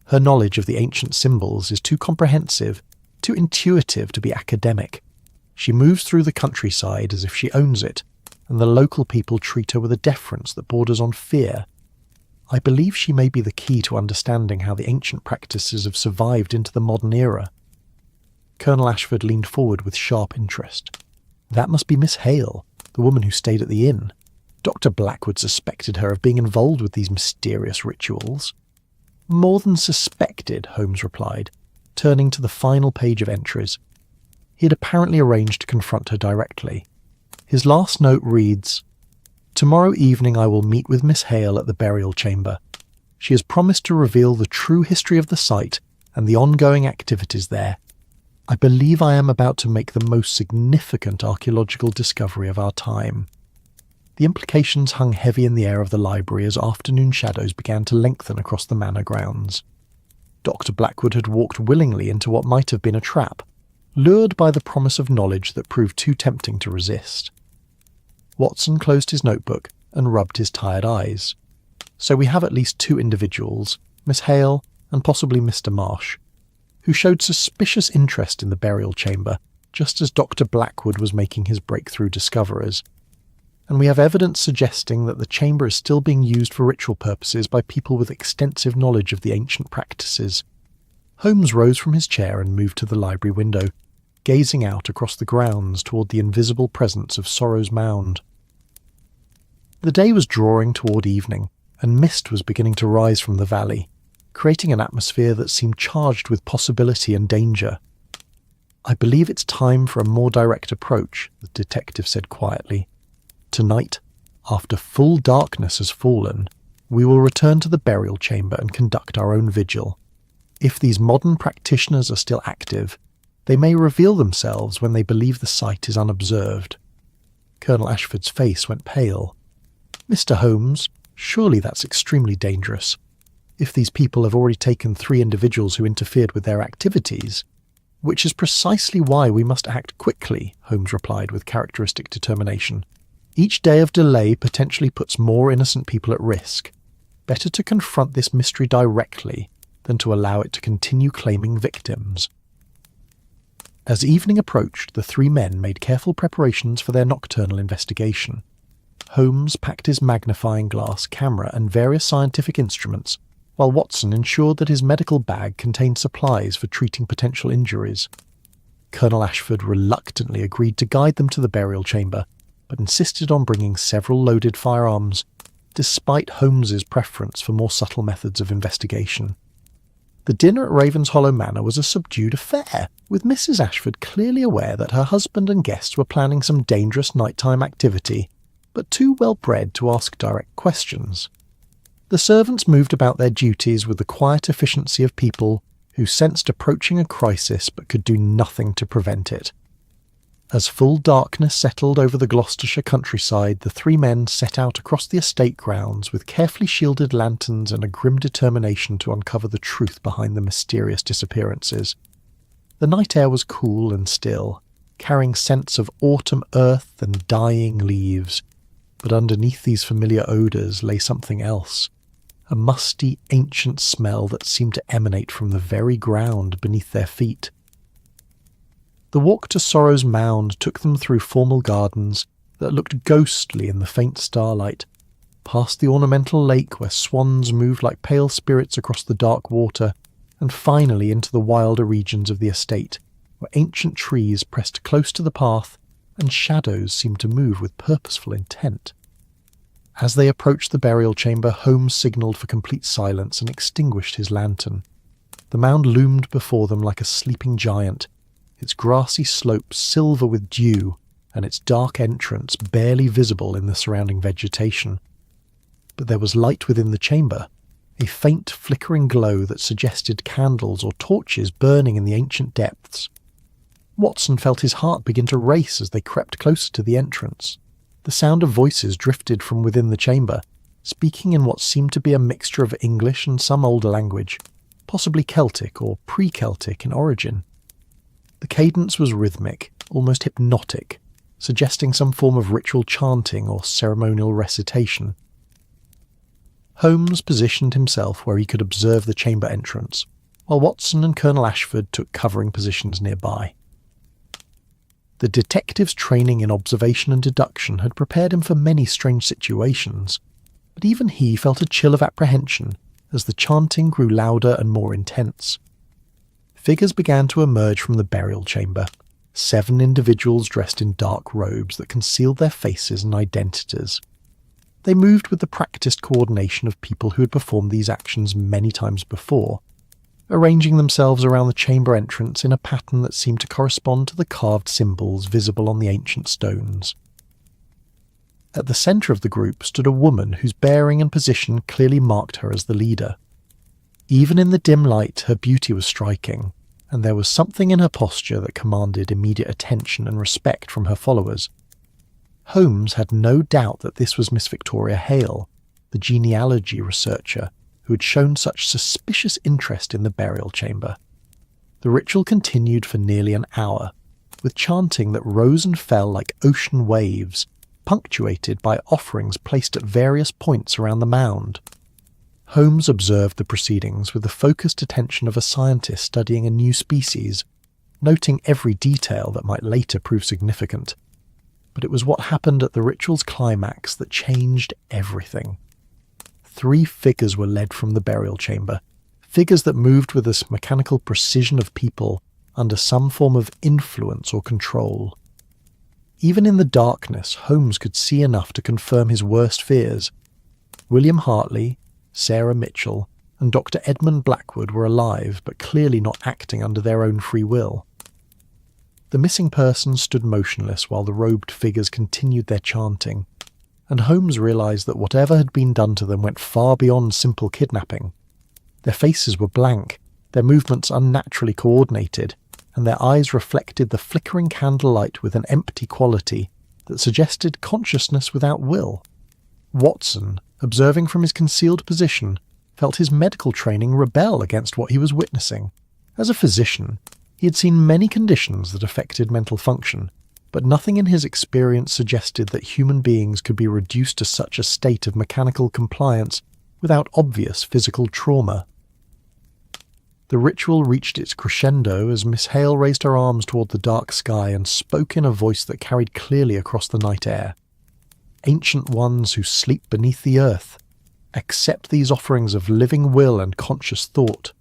Her knowledge of the ancient symbols is too comprehensive, too intuitive to be academic. She moves through the countryside as if she owns it, and the local people treat her with a deference that borders on fear. I believe she may be the key to understanding how the ancient practices have survived into the modern era." Colonel Ashford leaned forward with sharp interest. "That must be Miss Hale, the woman who stayed at the inn. Dr. Blackwood suspected her of being involved with these mysterious rituals." "More than suspected," Holmes replied, turning to the final page of entries. He had apparently arranged to confront her directly. His last note reads, "Tomorrow evening I will meet with Miss Hale at the burial chamber. She has promised to reveal the true history of the site and the ongoing activities there. I believe I am about to make the most significant archaeological discovery of our time." The implications hung heavy in the air of the library as afternoon shadows began to lengthen across the manor grounds. Dr. Blackwood had walked willingly into what might have been a trap, lured by the promise of knowledge that proved too tempting to resist. Watson closed his notebook and rubbed his tired eyes. So we have at least 2 individuals, Miss Hale and possibly Mr. Marsh, who showed suspicious interest in the burial chamber, just as Dr. Blackwood was making his breakthrough discoveries. And we have evidence suggesting that the chamber is still being used for ritual purposes by people with extensive knowledge of the ancient practices. Holmes rose from his chair and moved to the library window, gazing out across the grounds toward the invisible presence of Sorrow's Mound. The day was drawing toward evening, and mist was beginning to rise from the valley, creating an atmosphere that seemed charged with possibility and danger. "I believe it's time for a more direct approach," the detective said quietly. "Tonight, after full darkness has fallen, we will return to the burial chamber and conduct our own vigil. If these modern practitioners are still active, they may reveal themselves when they believe the site is unobserved." Colonel Ashford's face went pale. "Mr. Holmes, surely that's extremely dangerous. if these people have already taken 3 individuals who interfered with their activities. Which is precisely why we must act quickly, Holmes replied with characteristic determination. Each day of delay potentially puts more innocent people at risk. Better to confront this mystery directly than to allow it to continue claiming victims. As evening approached, the 3 men made careful preparations for their nocturnal investigation. Holmes packed his magnifying glass, camera, and various scientific instruments, while Watson ensured that his medical bag contained supplies for treating potential injuries. Colonel Ashford reluctantly agreed to guide them to the burial chamber, but insisted on bringing several loaded firearms, despite Holmes's preference for more subtle methods of investigation. The dinner at Ravenshollow Manor was a subdued affair, with Mrs. Ashford clearly aware that her husband and guests were planning some dangerous nighttime activity, but too well-bred to ask direct questions. The servants moved about their duties with the quiet efficiency of people who sensed approaching a crisis but could do nothing to prevent it. As full darkness settled over the Gloucestershire countryside, the 3 men set out across the estate grounds with carefully shielded lanterns and a grim determination to uncover the truth behind the mysterious disappearances. The night air was cool and still, carrying scents of autumn earth and dying leaves, but underneath these familiar odours lay something else. A musty, ancient smell that seemed to emanate from the very ground beneath their feet. The walk to Sorrow's Mound took them through formal gardens that looked ghostly in the faint starlight, past the ornamental lake where swans moved like pale spirits across the dark water, and finally into the wilder regions of the estate, where ancient trees pressed close to the path and shadows seemed to move with purposeful intent. As they approached the burial chamber, Holmes signalled for complete silence and extinguished his lantern. The mound loomed before them like a sleeping giant, its grassy slopes silver with dew, and its dark entrance barely visible in the surrounding vegetation. But there was light within the chamber, a faint flickering glow that suggested candles or torches burning in the ancient depths. Watson felt his heart begin to race as they crept closer to the entrance. The sound of voices drifted from within the chamber, speaking in what seemed to be a mixture of English and some older language, possibly Celtic or pre-Celtic in origin. The cadence was rhythmic, almost hypnotic, suggesting some form of ritual chanting or ceremonial recitation. Holmes positioned himself where he could observe the chamber entrance, while Watson and Colonel Ashford took covering positions nearby. The detective's training in observation and deduction had prepared him for many strange situations, but even he felt a chill of apprehension as the chanting grew louder and more intense. Figures began to emerge from the burial chamber, 7 individuals dressed in dark robes that concealed their faces and identities. They moved with the practiced coordination of people who had performed these actions many times before, arranging themselves around the chamber entrance in a pattern that seemed to correspond to the carved symbols visible on the ancient stones. At the centre of the group stood a woman whose bearing and position clearly marked her as the leader. Even in the dim light, her beauty was striking, and there was something in her posture that commanded immediate attention and respect from her followers. Holmes had no doubt that this was Miss Victoria Hale, the genealogy researcher, who had shown such suspicious interest in the burial chamber. The ritual continued for nearly an hour, with chanting that rose and fell like ocean waves, punctuated by offerings placed at various points around the mound. Holmes observed the proceedings with the focused attention of a scientist studying a new species, noting every detail that might later prove significant. But it was what happened at the ritual's climax that changed everything. 3 figures were led from the burial chamber, figures that moved with the mechanical precision of people under some form of influence or control. Even in the darkness, Holmes could see enough to confirm his worst fears. William Hartley, Sarah Mitchell, and Dr. Edmund Blackwood were alive, but clearly not acting under their own free will. The missing persons stood motionless while the robed figures continued their chanting, and Holmes realised that whatever had been done to them went far beyond simple kidnapping. Their faces were blank, their movements unnaturally coordinated, and their eyes reflected the flickering candlelight with an empty quality that suggested consciousness without will. Watson, observing from his concealed position, felt his medical training rebel against what he was witnessing. As a physician, he had seen many conditions that affected mental function, but nothing in his experience suggested that human beings could be reduced to such a state of mechanical compliance without obvious physical trauma. The ritual reached its crescendo as Miss Hale raised her arms toward the dark sky and spoke in a voice that carried clearly across the night air. "Ancient ones who sleep beneath the earth, accept these offerings of living will and conscious thought.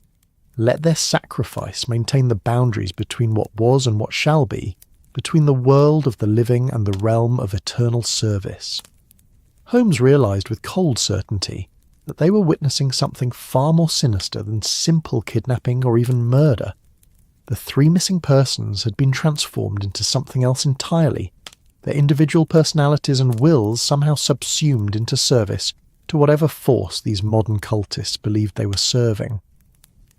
Let their sacrifice maintain the boundaries between what was and what shall be, between the world of the living and the realm of eternal service." Holmes realized with cold certainty that they were witnessing something far more sinister than simple kidnapping or even murder. The three missing persons had been transformed into something else entirely, their individual personalities and wills somehow subsumed into service to whatever force these modern cultists believed they were serving.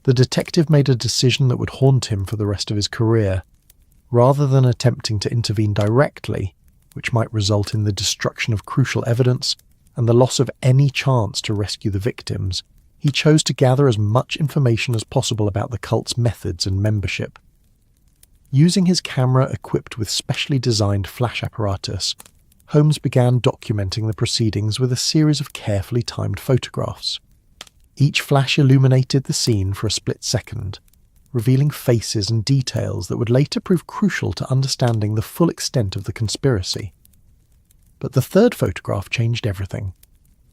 The detective made a decision that would haunt him for the rest of his career. Rather than attempting to intervene directly, which might result in the destruction of crucial evidence and the loss of any chance to rescue the victims, he chose to gather as much information as possible about the cult's methods and membership. Using his camera equipped with specially designed flash apparatus, Holmes began documenting the proceedings with a series of carefully timed photographs. Each flash illuminated the scene for a split second, revealing faces and details that would later prove crucial to understanding the full extent of the conspiracy. But the third photograph changed everything.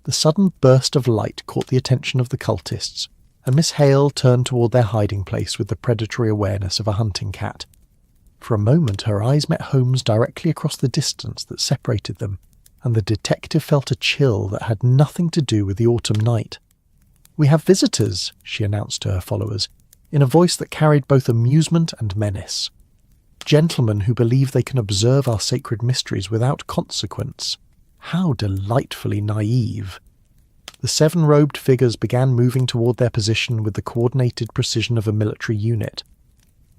The sudden burst of light caught the attention of the cultists, and Miss Hale turned toward their hiding place with the predatory awareness of a hunting cat. For a moment her eyes met Holmes directly across the distance that separated them, and the detective felt a chill that had nothing to do with the autumn night. "We have visitors," she announced to her followers, in a voice that carried both amusement and menace. "Gentlemen who believe they can observe our sacred mysteries without consequence. How delightfully naive." The seven robed figures began moving toward their position with the coordinated precision of a military unit,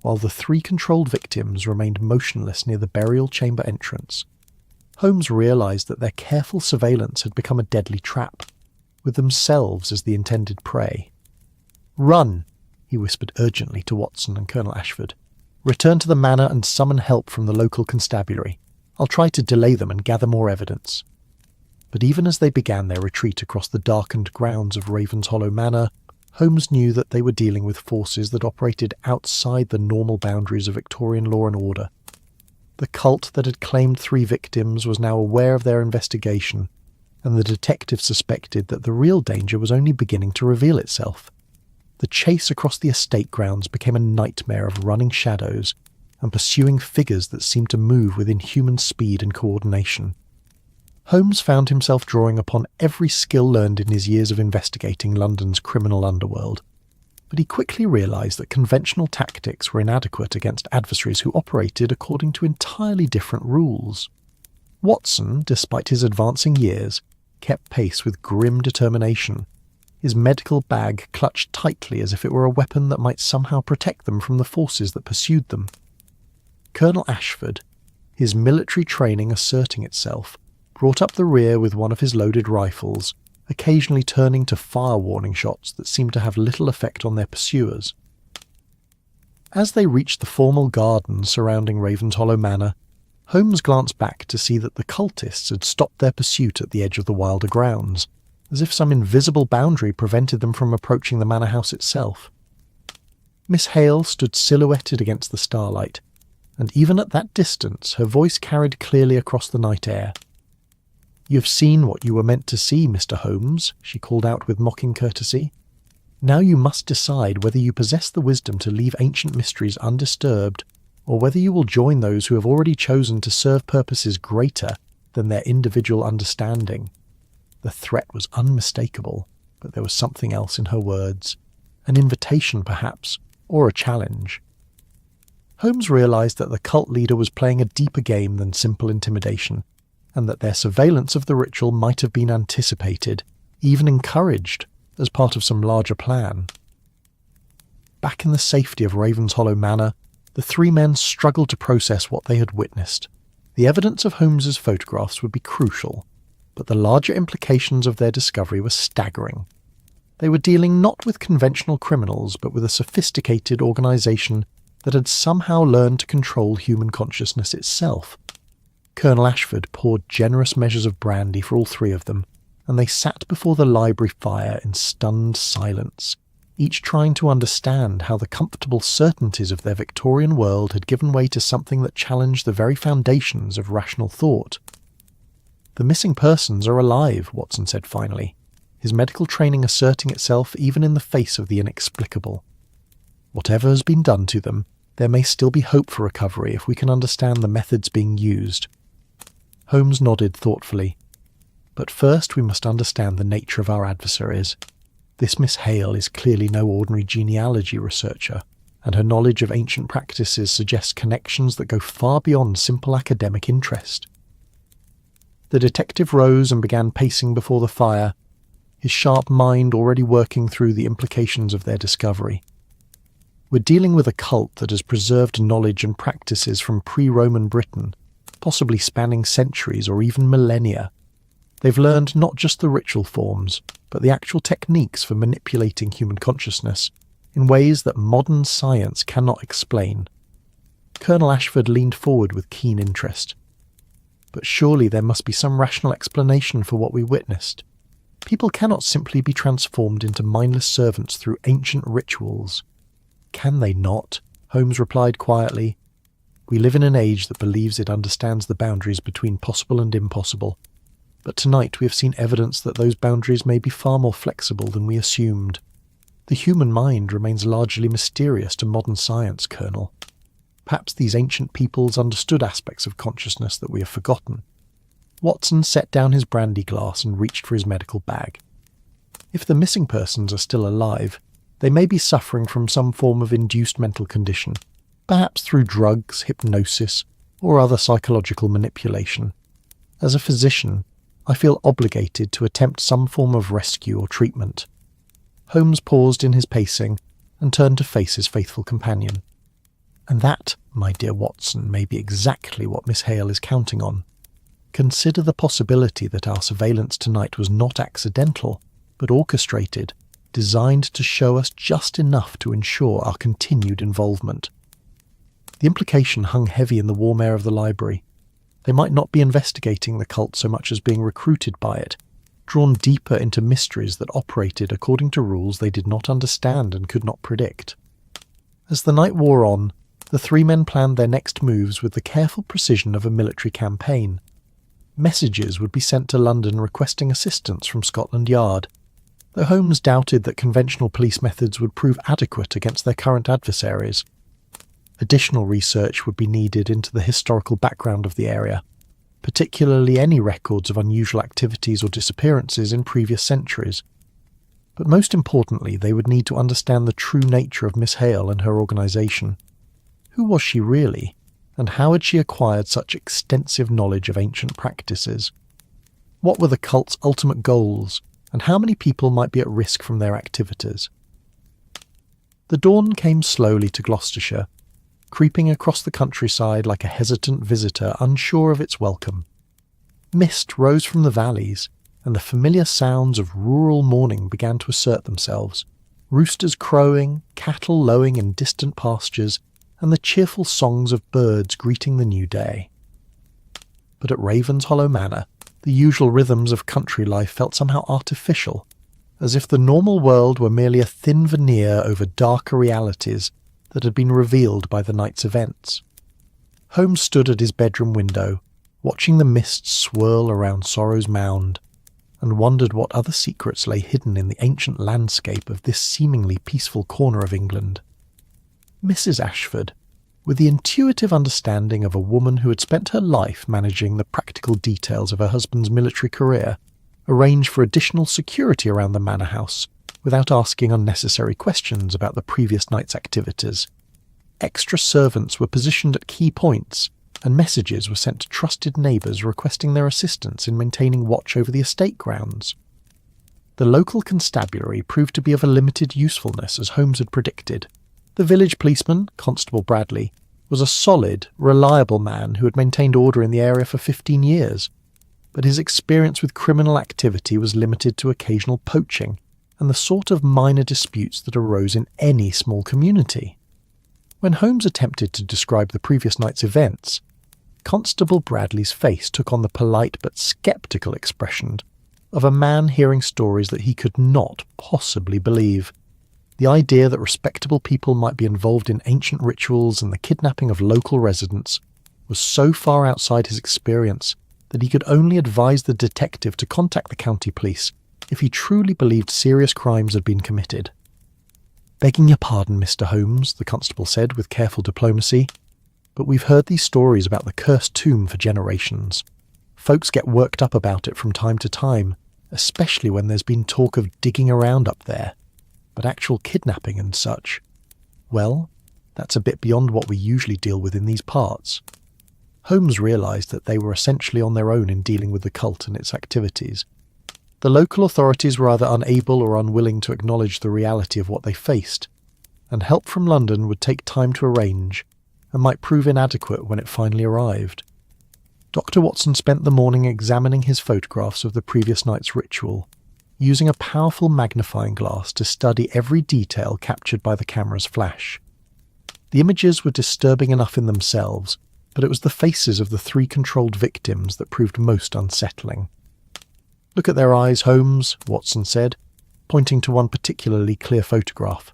while the three controlled victims remained motionless near the burial chamber entrance. Holmes realized that their careful surveillance had become a deadly trap, with themselves as the intended prey. "Run," he whispered urgently to Watson and Colonel Ashford. "Return to the manor and summon help from the local constabulary. I'll try to delay them and gather more evidence." But even as they began their retreat across the darkened grounds of Ravenshollow Manor, Holmes knew that they were dealing with forces that operated outside the normal boundaries of Victorian law and order. The cult that had claimed three victims was now aware of their investigation, and the detective suspected that the real danger was only beginning to reveal itself. The chase across the estate grounds became a nightmare of running shadows and pursuing figures that seemed to move with inhuman speed and coordination. Holmes found himself drawing upon every skill learned in his years of investigating London's criminal underworld, but he quickly realised that conventional tactics were inadequate against adversaries who operated according to entirely different rules. Watson, despite his advancing years, kept pace with grim determination, his medical bag clutched tightly as if it were a weapon that might somehow protect them from the forces that pursued them. Colonel Ashford, his military training asserting itself, brought up the rear with one of his loaded rifles, occasionally turning to fire warning shots that seemed to have little effect on their pursuers. As they reached the formal gardens surrounding Ravenshollow Manor, Holmes glanced back to see that the cultists had stopped their pursuit at the edge of the wilder grounds, as if some invisible boundary prevented them from approaching the manor house itself. Miss Hale stood silhouetted against the starlight, and even at that distance her voice carried clearly across the night air. "You've seen what you were meant to see, Mr. Holmes," she called out with mocking courtesy. "Now you must decide whether you possess the wisdom to leave ancient mysteries undisturbed, or whether you will join those who have already chosen to serve purposes greater than their individual understanding." The threat was unmistakable, but there was something else in her words. An invitation, perhaps, or a challenge. Holmes realized that the cult leader was playing a deeper game than simple intimidation, and that their surveillance of the ritual might have been anticipated, even encouraged, as part of some larger plan. Back in the safety of Ravenshollow Manor, the three men struggled to process what they had witnessed. The evidence of Holmes's photographs would be crucial, but the larger implications of their discovery were staggering. They were dealing not with conventional criminals, but with a sophisticated organisation that had somehow learned to control human consciousness itself. Colonel Ashford poured generous measures of brandy for all three of them, and they sat before the library fire in stunned silence, each trying to understand how the comfortable certainties of their Victorian world had given way to something that challenged the very foundations of rational thought. "The missing persons are alive," Watson said finally, his medical training asserting itself even in the face of the inexplicable. "Whatever has been done to them, there may still be hope for recovery if we can understand the methods being used." Holmes nodded thoughtfully. "But first we must understand the nature of our adversaries. This Miss Hale is clearly no ordinary genealogy researcher, and her knowledge of ancient practices suggests connections that go far beyond simple academic interest." The detective rose and began pacing before the fire, his sharp mind already working through the implications of their discovery. "We're dealing with a cult that has preserved knowledge and practices from pre-Roman Britain, possibly spanning centuries or even millennia. They've learned not just the ritual forms, but the actual techniques for manipulating human consciousness in ways that modern science cannot explain." Colonel Ashford leaned forward with keen interest. "But surely there must be some rational explanation for what we witnessed. People cannot simply be transformed into mindless servants through ancient rituals." "Can they not?" Holmes replied quietly. "We live in an age that believes it understands the boundaries between possible and impossible. But tonight we have seen evidence that those boundaries may be far more flexible than we assumed. The human mind remains largely mysterious to modern science, Colonel. Perhaps these ancient peoples understood aspects of consciousness that we have forgotten." Watson set down his brandy glass and reached for his medical bag. "If the missing persons are still alive, they may be suffering from some form of induced mental condition, perhaps through drugs, hypnosis, or other psychological manipulation. As a physician, I feel obligated to attempt some form of rescue or treatment." Holmes paused in his pacing and turned to face his faithful companion. "And that, my dear Watson, may be exactly what Miss Hale is counting on. Consider the possibility that our surveillance tonight was not accidental, but orchestrated, designed to show us just enough to ensure our continued involvement." The implication hung heavy in the warm air of the library. They might not be investigating the cult so much as being recruited by it, drawn deeper into mysteries that operated according to rules they did not understand and could not predict. As the night wore on, the three men planned their next moves with the careful precision of a military campaign. Messages would be sent to London requesting assistance from Scotland Yard, though Holmes doubted that conventional police methods would prove adequate against their current adversaries. Additional research would be needed into the historical background of the area, particularly any records of unusual activities or disappearances in previous centuries. But most importantly, they would need to understand the true nature of Miss Hale and her organisation. Who was she really, and how had she acquired such extensive knowledge of ancient practices? What were the cult's ultimate goals, and how many people might be at risk from their activities? The dawn came slowly to Gloucestershire, creeping across the countryside like a hesitant visitor unsure of its welcome. Mist rose from the valleys, and the familiar sounds of rural morning began to assert themselves, roosters crowing, cattle lowing in distant pastures, and the cheerful songs of birds greeting the new day. But at Ravenshollow Manor, the usual rhythms of country life felt somehow artificial, as if the normal world were merely a thin veneer over darker realities that had been revealed by the night's events. Holmes stood at his bedroom window, watching the mists swirl around Sorrow's Mound, and wondered what other secrets lay hidden in the ancient landscape of this seemingly peaceful corner of England. Mrs. Ashford, with the intuitive understanding of a woman who had spent her life managing the practical details of her husband's military career, arranged for additional security around the manor house, without asking unnecessary questions about the previous night's activities. Extra servants were positioned at key points, and messages were sent to trusted neighbours requesting their assistance in maintaining watch over the estate grounds. The local constabulary proved to be of a limited usefulness, as Holmes had predicted. The village policeman, Constable Bradley, was a solid, reliable man who had maintained order in the area for 15 years, but his experience with criminal activity was limited to occasional poaching, and the sort of minor disputes that arose in any small community. When Holmes attempted to describe the previous night's events, Constable Bradley's face took on the polite but sceptical expression of a man hearing stories that he could not possibly believe. The idea that respectable people might be involved in ancient rituals and the kidnapping of local residents was so far outside his experience that he could only advise the detective to contact the county police if he truly believed serious crimes had been committed. "Begging your pardon, Mr. Holmes," the constable said with careful diplomacy, "but we've heard these stories about the cursed tomb for generations. Folks get worked up about it from time to time, especially when there's been talk of digging around up there. But actual kidnapping and such, well, that's a bit beyond what we usually deal with in these parts." Holmes realised that they were essentially on their own in dealing with the cult and its activities. The local authorities were either unable or unwilling to acknowledge the reality of what they faced, and help from London would take time to arrange and might prove inadequate when it finally arrived. Dr. Watson spent the morning examining his photographs of the previous night's ritual, using a powerful magnifying glass to study every detail captured by the camera's flash. The images were disturbing enough in themselves, but it was the faces of the three controlled victims that proved most unsettling. "Look at their eyes, Holmes," Watson said, pointing to one particularly clear photograph.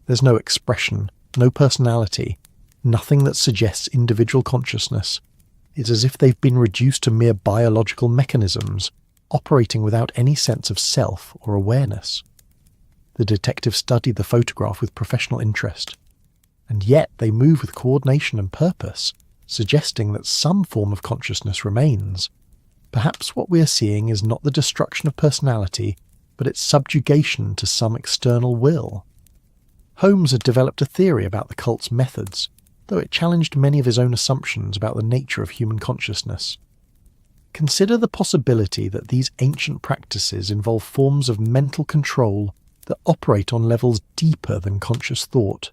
"There's no expression, no personality, nothing that suggests individual consciousness. It's as if they've been reduced to mere biological mechanisms, operating without any sense of self or awareness." The detective studied the photograph with professional interest. "And yet they move with coordination and purpose, suggesting that some form of consciousness remains. Perhaps what we are seeing is not the destruction of personality, but its subjugation to some external will." Holmes had developed a theory about the cult's methods, though it challenged many of his own assumptions about the nature of human consciousness. Consider the possibility that these ancient practices involve forms of mental control that operate on levels deeper than conscious thought.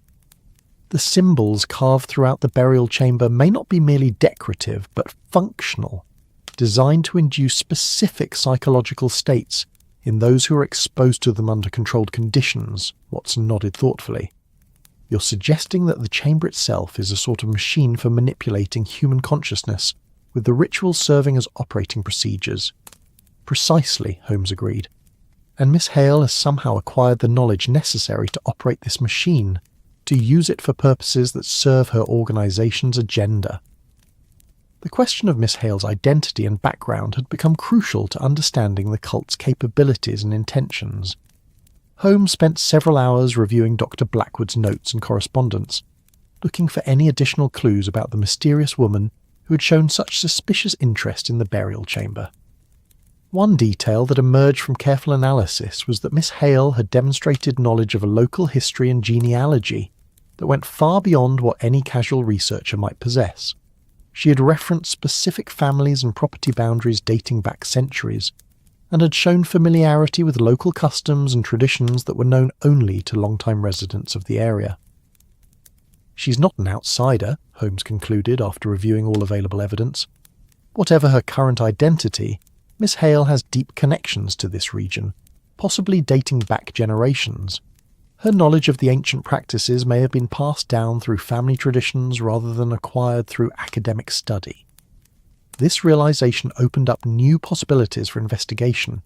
The symbols carved throughout the burial chamber may not be merely decorative, but functional, designed to induce specific psychological states in those who are exposed to them under controlled conditions, Watson nodded thoughtfully. "You're suggesting that the chamber itself is a sort of machine for manipulating human consciousness, with the rituals serving as operating procedures." "Precisely," Holmes agreed. "And Miss Hale has somehow acquired the knowledge necessary to operate this machine, to use it for purposes that serve her organization's agenda." The question of Miss Hale's identity and background had become crucial to understanding the cult's capabilities and intentions. Holmes spent several hours reviewing Dr. Blackwood's notes and correspondence, looking for any additional clues about the mysterious woman who had shown such suspicious interest in the burial chamber. One detail that emerged from careful analysis was that Miss Hale had demonstrated knowledge of a local history and genealogy that went far beyond what any casual researcher might possess. She had referenced specific families and property boundaries dating back centuries, and had shown familiarity with local customs and traditions that were known only to long-time residents of the area. "She's not an outsider," Holmes concluded after reviewing all available evidence. "Whatever her current identity, Miss Hale has deep connections to this region, possibly dating back generations. Her knowledge of the ancient practices may have been passed down through family traditions rather than acquired through academic study." This realization opened up new possibilities for investigation.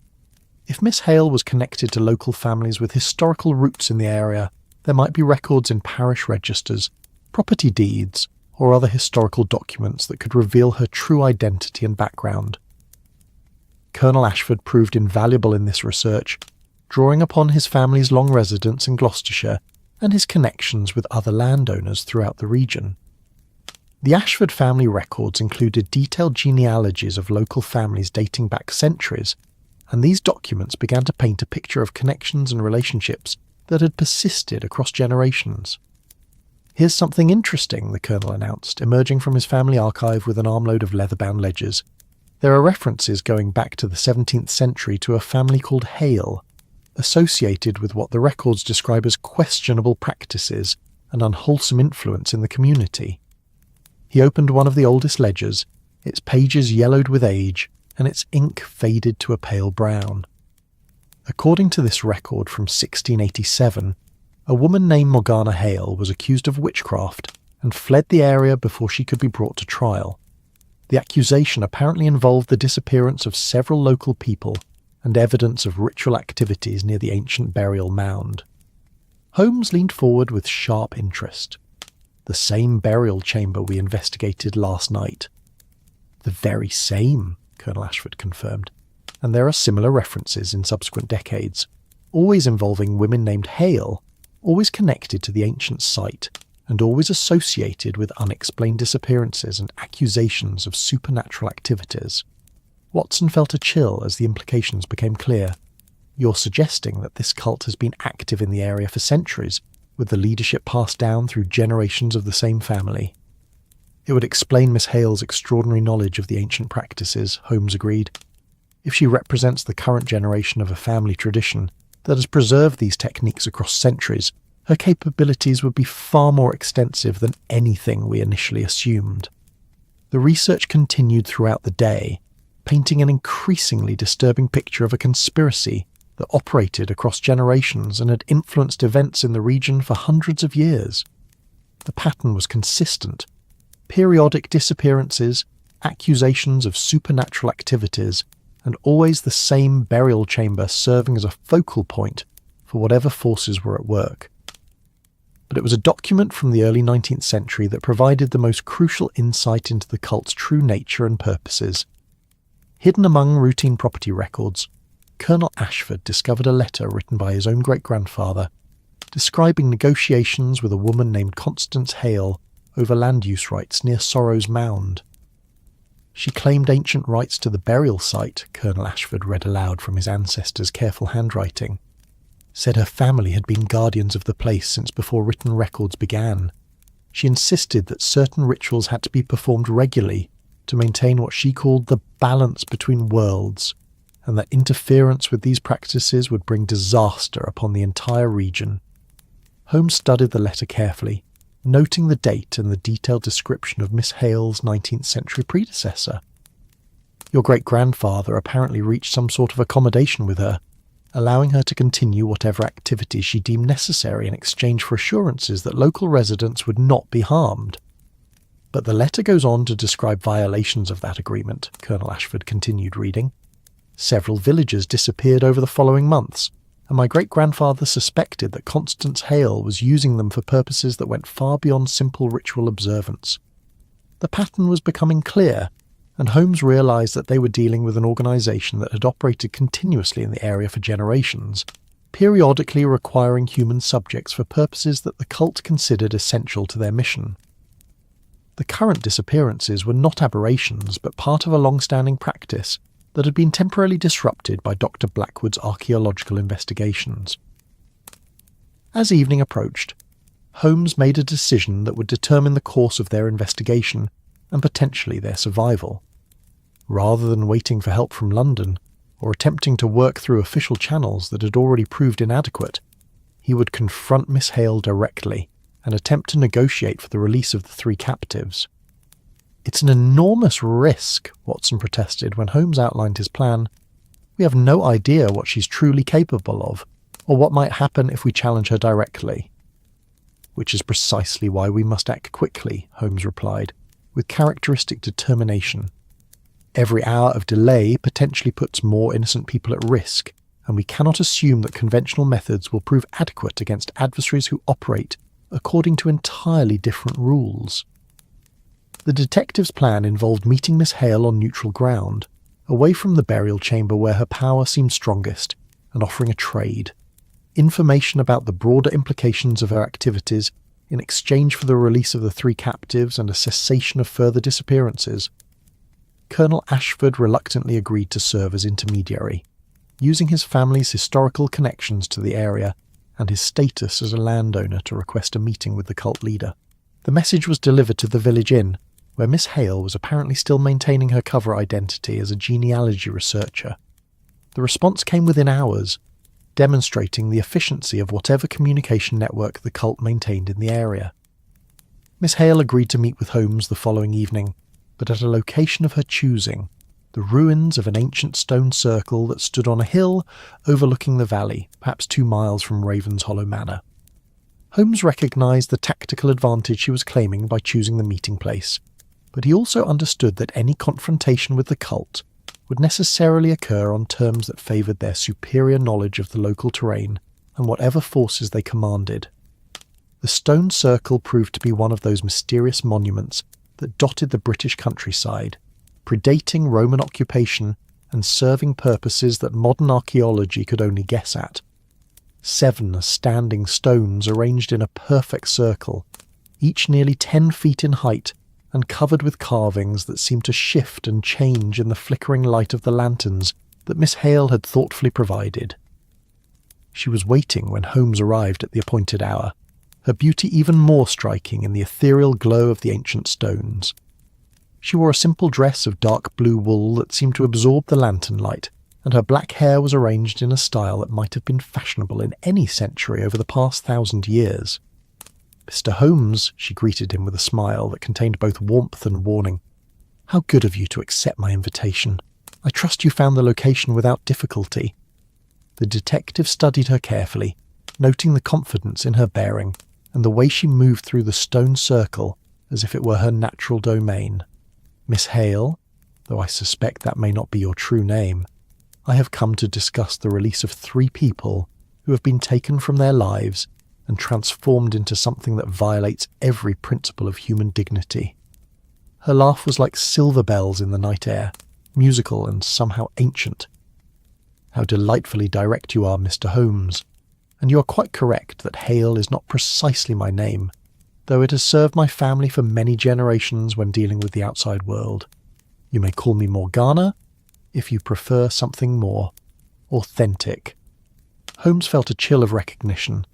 If Miss Hale was connected to local families with historical roots in the area, there might be records in parish registers, property deeds, or other historical documents that could reveal her true identity and background. Colonel Ashford proved invaluable in this research, drawing upon his family's long residence in Gloucestershire and his connections with other landowners throughout the region. The Ashford family records included detailed genealogies of local families dating back centuries, and these documents began to paint a picture of connections and relationships that had persisted across generations. "Here's something interesting," the colonel announced, emerging from his family archive with an armload of leather-bound ledgers. "There are references going back to the 17th century to a family called Hale, associated with what the records describe as questionable practices and unwholesome influence in the community." He opened one of the oldest ledgers, its pages yellowed with age, and its ink faded to a pale brown. According to this record from 1687, a woman named Morgana Hale was accused of witchcraft and fled the area before she could be brought to trial. The accusation apparently involved the disappearance of several local people and evidence of ritual activities near the ancient burial mound. Holmes leaned forward with sharp interest. The same burial chamber we investigated last night. The very same, Colonel Ashford confirmed, and there are similar references in subsequent decades, always involving women named Hale, always connected to the ancient site, and always associated with unexplained disappearances and accusations of supernatural activities. Watson felt a chill as the implications became clear. You're suggesting that this cult has been active in the area for centuries, with the leadership passed down through generations of the same family. It would explain Miss Hale's extraordinary knowledge of the ancient practices, Holmes agreed. If she represents the current generation of a family tradition that has preserved these techniques across centuries, her capabilities would be far more extensive than anything we initially assumed. The research continued throughout the day, painting an increasingly disturbing picture of a conspiracy that operated across generations and had influenced events in the region for hundreds of years. The pattern was consistent. Periodic disappearances, accusations of supernatural activities, and always the same burial chamber serving as a focal point for whatever forces were at work. But it was a document from the early 19th century that provided the most crucial insight into the cult's true nature and purposes. Hidden among routine property records, Colonel Ashford discovered a letter written by his own great-grandfather, describing negotiations with a woman named Constance Hale over land use rights near Sorrow's Mound. She claimed ancient rights to the burial site, Colonel Ashford read aloud from his ancestors' careful handwriting. Said her family had been guardians of the place since before written records began. She insisted that certain rituals had to be performed regularly to maintain what she called the balance between worlds, and that interference with these practices would bring disaster upon the entire region. Holmes studied the letter carefully, noting the date and the detailed description of Miss Hale's 19th century predecessor. Your great-grandfather apparently reached some sort of accommodation with her, allowing her to continue whatever activities she deemed necessary in exchange for assurances that local residents would not be harmed. But the letter goes on to describe violations of that agreement, Colonel Ashford continued reading. Several villagers disappeared over the following months, and my great-grandfather suspected that Constance Hale was using them for purposes that went far beyond simple ritual observance. The pattern was becoming clear, and Holmes realised that they were dealing with an organisation that had operated continuously in the area for generations, periodically requiring human subjects for purposes that the cult considered essential to their mission. The current disappearances were not aberrations, but part of a long-standing practice that had been temporarily disrupted by Dr. Blackwood's archaeological investigations. As evening approached, Holmes made a decision that would determine the course of their investigation and potentially their survival. Rather than waiting for help from London, or attempting to work through official channels that had already proved inadequate, he would confront Miss Hale directly and attempt to negotiate for the release of the 3 captives. It's an enormous risk, Watson protested when Holmes outlined his plan. We have no idea what she's truly capable of, or what might happen if we challenge her directly. Which is precisely why we must act quickly, Holmes replied, with characteristic determination. Every hour of delay potentially puts more innocent people at risk, and we cannot assume that conventional methods will prove adequate against adversaries who operate according to entirely different rules. The detective's plan involved meeting Miss Hale on neutral ground, away from the burial chamber where her power seemed strongest, and offering a trade. Information about the broader implications of her activities in exchange for the release of the 3 captives and a cessation of further disappearances. Colonel Ashford reluctantly agreed to serve as intermediary, using his family's historical connections to the area and his status as a landowner to request a meeting with the cult leader. The message was delivered to the village inn, where Miss Hale was apparently still maintaining her cover identity as a genealogy researcher. The response came within hours, demonstrating the efficiency of whatever communication network the cult maintained in the area. Miss Hale agreed to meet with Holmes the following evening, but at a location of her choosing, the ruins of an ancient stone circle that stood on a hill overlooking the valley, perhaps 2 miles from Ravenshollow Manor. Holmes recognised the tactical advantage she was claiming by choosing the meeting place, but he also understood that any confrontation with the cult would necessarily occur on terms that favoured their superior knowledge of the local terrain and whatever forces they commanded. The stone circle proved to be one of those mysterious monuments that dotted the British countryside, predating Roman occupation and serving purposes that modern archaeology could only guess at. 7 standing stones arranged in a perfect circle, each nearly 10 feet in height and covered with carvings that seemed to shift and change in the flickering light of the lanterns that Miss Hale had thoughtfully provided. She was waiting when Holmes arrived at the appointed hour, her beauty even more striking in the ethereal glow of the ancient stones. She wore a simple dress of dark blue wool that seemed to absorb the lantern light, and her black hair was arranged in a style that might have been fashionable in any century over the past 1,000 years. "Mr. Holmes," she greeted him with a smile that contained both warmth and warning. "How good of you to accept my invitation. I trust you found the location without difficulty." The detective studied her carefully, noting the confidence in her bearing and the way she moved through the stone circle as if it were her natural domain. "Miss Hale, though I suspect that may not be your true name, I have come to discuss the release of 3 people who have been taken from their lives and transformed into something that violates every principle of human dignity." Her laugh was like silver bells in the night air, musical and somehow ancient. "How delightfully direct you are, Mr. Holmes. And you are quite correct that Hale is not precisely my name, though it has served my family for many generations when dealing with the outside world. You may call me Morgana, if you prefer something more authentic." Holmes felt a chill of recognition.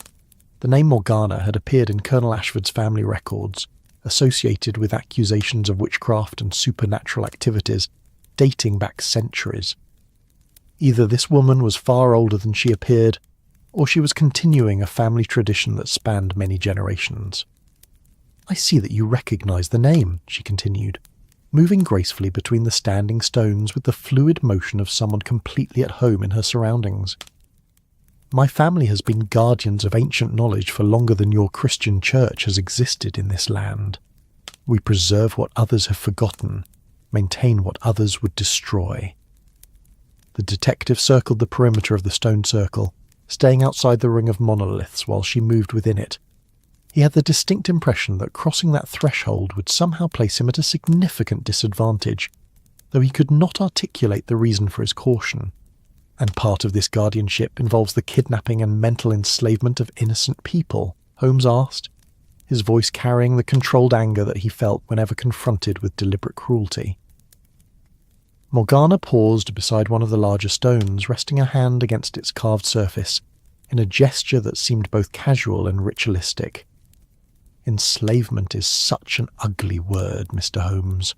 The name Morgana had appeared in Colonel Ashford's family records, associated with accusations of witchcraft and supernatural activities dating back centuries. Either this woman was far older than she appeared, or she was continuing a family tradition that spanned many generations. "I see that you recognise the name," she continued, moving gracefully between the standing stones with the fluid motion of someone completely at home in her surroundings. "My family has been guardians of ancient knowledge for longer than your Christian church has existed in this land. We preserve what others have forgotten, maintain what others would destroy." The detective circled the perimeter of the stone circle, staying outside the ring of monoliths while she moved within it. He had the distinct impression that crossing that threshold would somehow place him at a significant disadvantage, though he could not articulate the reason for his caution. "And part of this guardianship involves the kidnapping and mental enslavement of innocent people?" Holmes asked, his voice carrying the controlled anger that he felt whenever confronted with deliberate cruelty. Morgana paused beside one of the larger stones, resting her hand against its carved surface, in a gesture that seemed both casual and ritualistic. "Enslavement is such an ugly word, Mr. Holmes.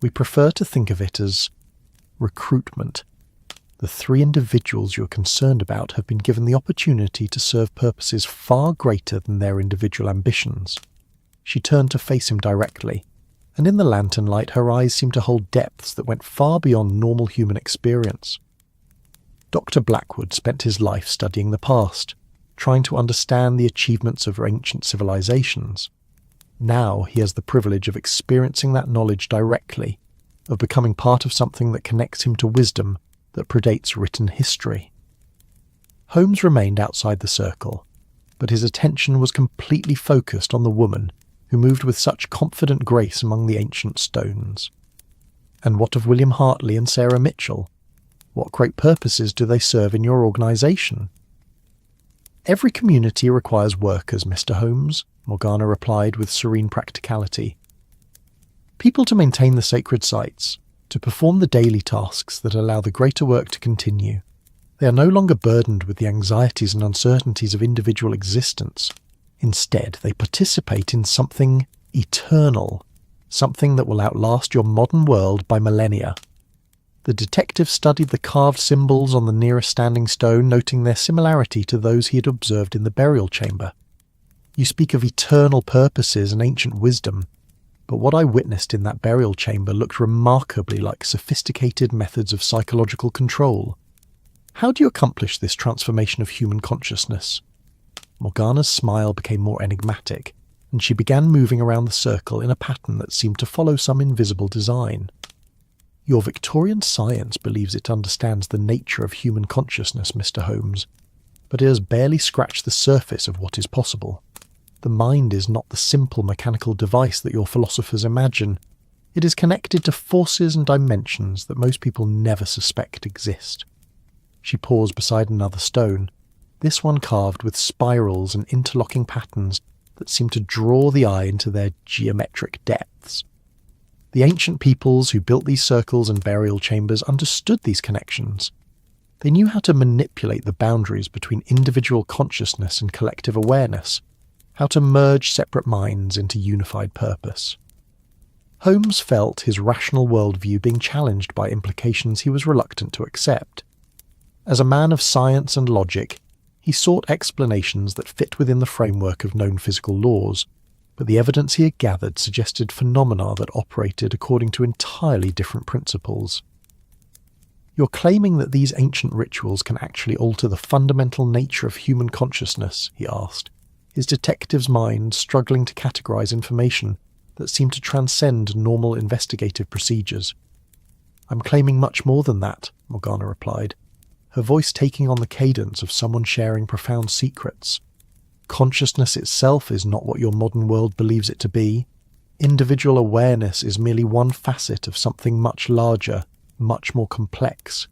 We prefer to think of it as recruitment. The 3 individuals you're concerned about have been given the opportunity to serve purposes far greater than their individual ambitions." She turned to face him directly, and in the lantern light her eyes seemed to hold depths that went far beyond normal human experience. Dr. Blackwood spent his life studying the past, trying to understand the achievements of ancient civilizations. Now he has the privilege of experiencing that knowledge directly, of becoming part of something that connects him to wisdom that predates written history. Holmes remained outside the circle, but his attention was completely focused on the woman who moved with such confident grace among the ancient stones. "And what of William Hartley and Sarah Mitchell? What great purposes do they serve in your organisation?" "Every community requires workers, Mr. Holmes," Morgana replied with serene practicality. "People to maintain the sacred sites, to perform the daily tasks that allow the greater work to continue. They are no longer burdened with the anxieties and uncertainties of individual existence. Instead, they participate in something eternal, something that will outlast your modern world by millennia." The detective studied the carved symbols on the nearest standing stone, noting their similarity to those he had observed in the burial chamber. "You speak of eternal purposes and ancient wisdom, but what I witnessed in that burial chamber looked remarkably like sophisticated methods of psychological control. How do you accomplish this transformation of human consciousness?" Morgana's smile became more enigmatic, and she began moving around the circle in a pattern that seemed to follow some invisible design. "Your Victorian science believes it understands the nature of human consciousness, Mr. Holmes, but it has barely scratched the surface of what is possible. The mind is not the simple mechanical device that your philosophers imagine. It is connected to forces and dimensions that most people never suspect exist." She paused beside another stone, this one carved with spirals and interlocking patterns that seemed to draw the eye into their geometric depths. The ancient peoples who built these circles and burial chambers understood these connections. They knew how to manipulate the boundaries between individual consciousness and collective awareness, how to merge separate minds into unified purpose. Holmes felt his rational worldview being challenged by implications he was reluctant to accept. As a man of science and logic, he sought explanations that fit within the framework of known physical laws, but the evidence he had gathered suggested phenomena that operated according to entirely different principles. "You're claiming that these ancient rituals can actually alter the fundamental nature of human consciousness?" he asked, his detective's mind struggling to categorize information that seemed to transcend normal investigative procedures. "I'm claiming much more than that," Morgana replied, her voice taking on the cadence of someone sharing profound secrets. "Consciousness itself is not what your modern world believes it to be. Individual awareness is merely one facet of something much larger, much more complex.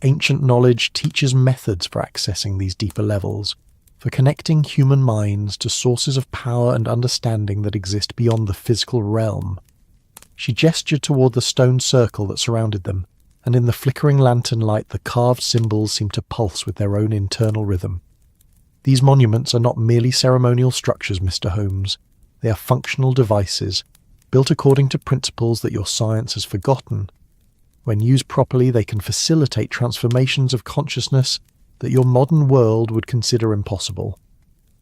Ancient knowledge teaches methods for accessing these deeper levels, for connecting human minds to sources of power and understanding that exist beyond the physical realm." She gestured toward the stone circle that surrounded them, and in the flickering lantern light the carved symbols seemed to pulse with their own internal rhythm. "These monuments are not merely ceremonial structures, Mr. Holmes. They are functional devices, built according to principles that your science has forgotten. When used properly, they can facilitate transformations of consciousness that your modern world would consider impossible."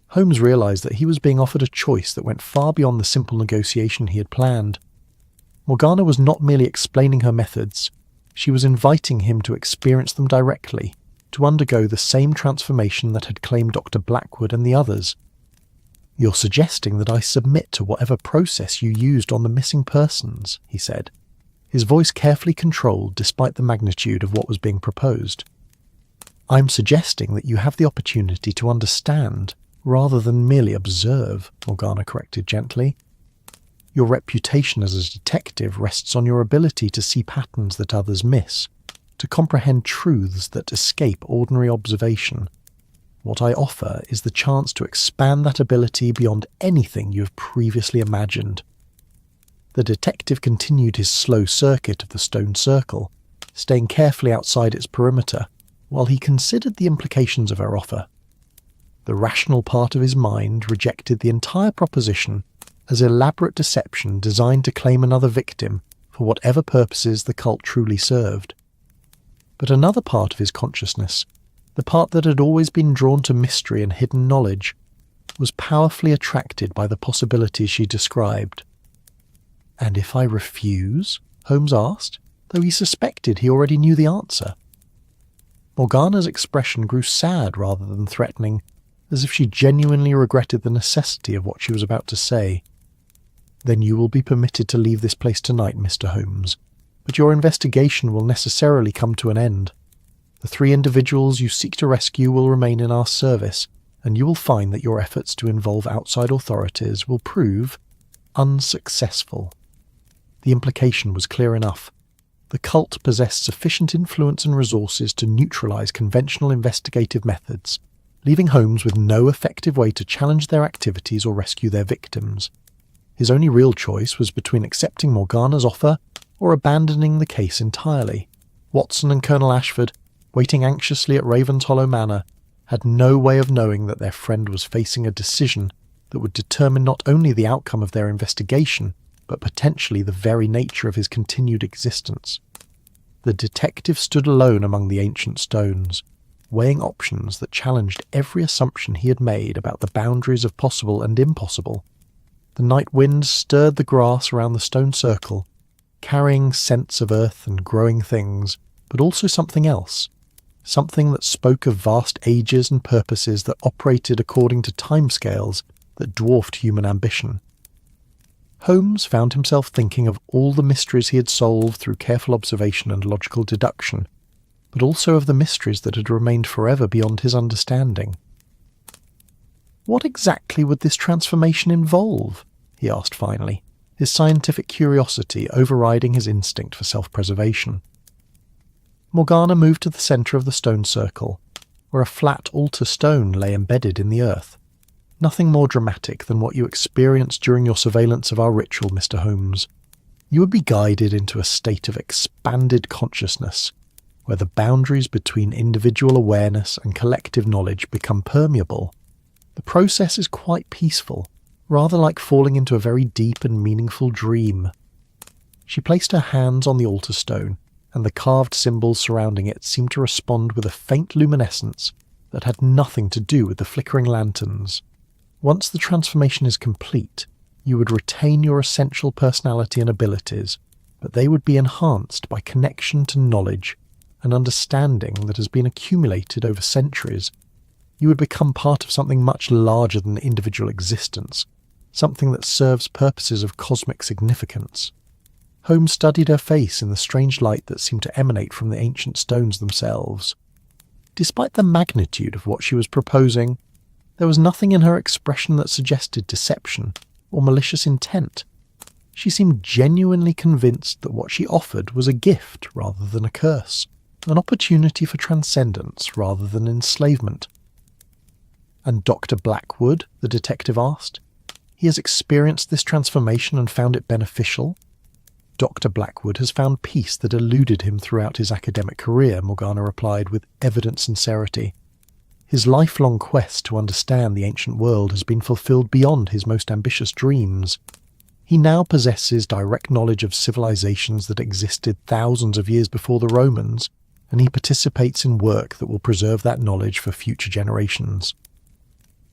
Holmes realized that he was being offered a choice that went far beyond the simple negotiation he had planned. Morgana was not merely explaining her methods, she was inviting him to experience them directly, to undergo the same transformation that had claimed Dr. Blackwood and the others. "You're suggesting that I submit to whatever process you used on the missing persons," he said, his voice carefully controlled despite the magnitude of what was being proposed. "I'm suggesting that you have the opportunity to understand, rather than merely observe," Morgana corrected gently. "Your reputation as a detective rests on your ability to see patterns that others miss, to comprehend truths that escape ordinary observation. What I offer is the chance to expand that ability beyond anything you have previously imagined." The detective continued his slow circuit of the stone circle, staying carefully outside its perimeter, while he considered the implications of her offer. The rational part of his mind rejected the entire proposition as elaborate deception designed to claim another victim for whatever purposes the cult truly served. But another part of his consciousness, the part that had always been drawn to mystery and hidden knowledge, was powerfully attracted by the possibilities she described. "And if I refuse?" Holmes asked, though he suspected he already knew the answer. Morgana's expression grew sad rather than threatening, as if she genuinely regretted the necessity of what she was about to say. "Then you will be permitted to leave this place tonight, Mr. Holmes, but your investigation will necessarily come to an end. The 3 individuals you seek to rescue will remain in our service, and you will find that your efforts to involve outside authorities will prove unsuccessful." The implication was clear enough. The cult possessed sufficient influence and resources to neutralize conventional investigative methods, leaving Holmes with no effective way to challenge their activities or rescue their victims. His only real choice was between accepting Morgana's offer or abandoning the case entirely. Watson and Colonel Ashford, waiting anxiously at Ravenshollow Manor, had no way of knowing that their friend was facing a decision that would determine not only the outcome of their investigation, but potentially the very nature of his continued existence. The detective stood alone among the ancient stones, weighing options that challenged every assumption he had made about the boundaries of possible and impossible. The night wind stirred the grass around the stone circle, carrying scents of earth and growing things, but also something else, something that spoke of vast ages and purposes that operated according to timescales that dwarfed human ambition. Holmes found himself thinking of all the mysteries he had solved through careful observation and logical deduction, but also of the mysteries that had remained forever beyond his understanding. What exactly would this transformation involve? He asked finally, his scientific curiosity overriding his instinct for self-preservation. Morgana moved to the centre of the stone circle, where a flat altar stone lay embedded in the earth. Nothing more dramatic than what you experienced during your surveillance of our ritual, Mr. Holmes. You would be guided into a state of expanded consciousness, where the boundaries between individual awareness and collective knowledge become permeable. The process is quite peaceful, rather like falling into a very deep and meaningful dream. She placed her hands on the altar stone, and the carved symbols surrounding it seemed to respond with a faint luminescence that had nothing to do with the flickering lanterns. Once the transformation is complete, you would retain your essential personality and abilities, but they would be enhanced by connection to knowledge and understanding that has been accumulated over centuries. You would become part of something much larger than individual existence, something that serves purposes of cosmic significance. Holmes studied her face in the strange light that seemed to emanate from the ancient stones themselves. Despite the magnitude of what she was proposing, there was nothing in her expression that suggested deception or malicious intent. She seemed genuinely convinced that what she offered was a gift rather than a curse, an opportunity for transcendence rather than enslavement. And Dr. Blackwood, the detective asked, he has experienced this transformation and found it beneficial? Dr. Blackwood has found peace that eluded him throughout his academic career, Morgana replied with evident sincerity. His lifelong quest to understand the ancient world has been fulfilled beyond his most ambitious dreams. He now possesses direct knowledge of civilizations that existed thousands of years before the Romans, and he participates in work that will preserve that knowledge for future generations.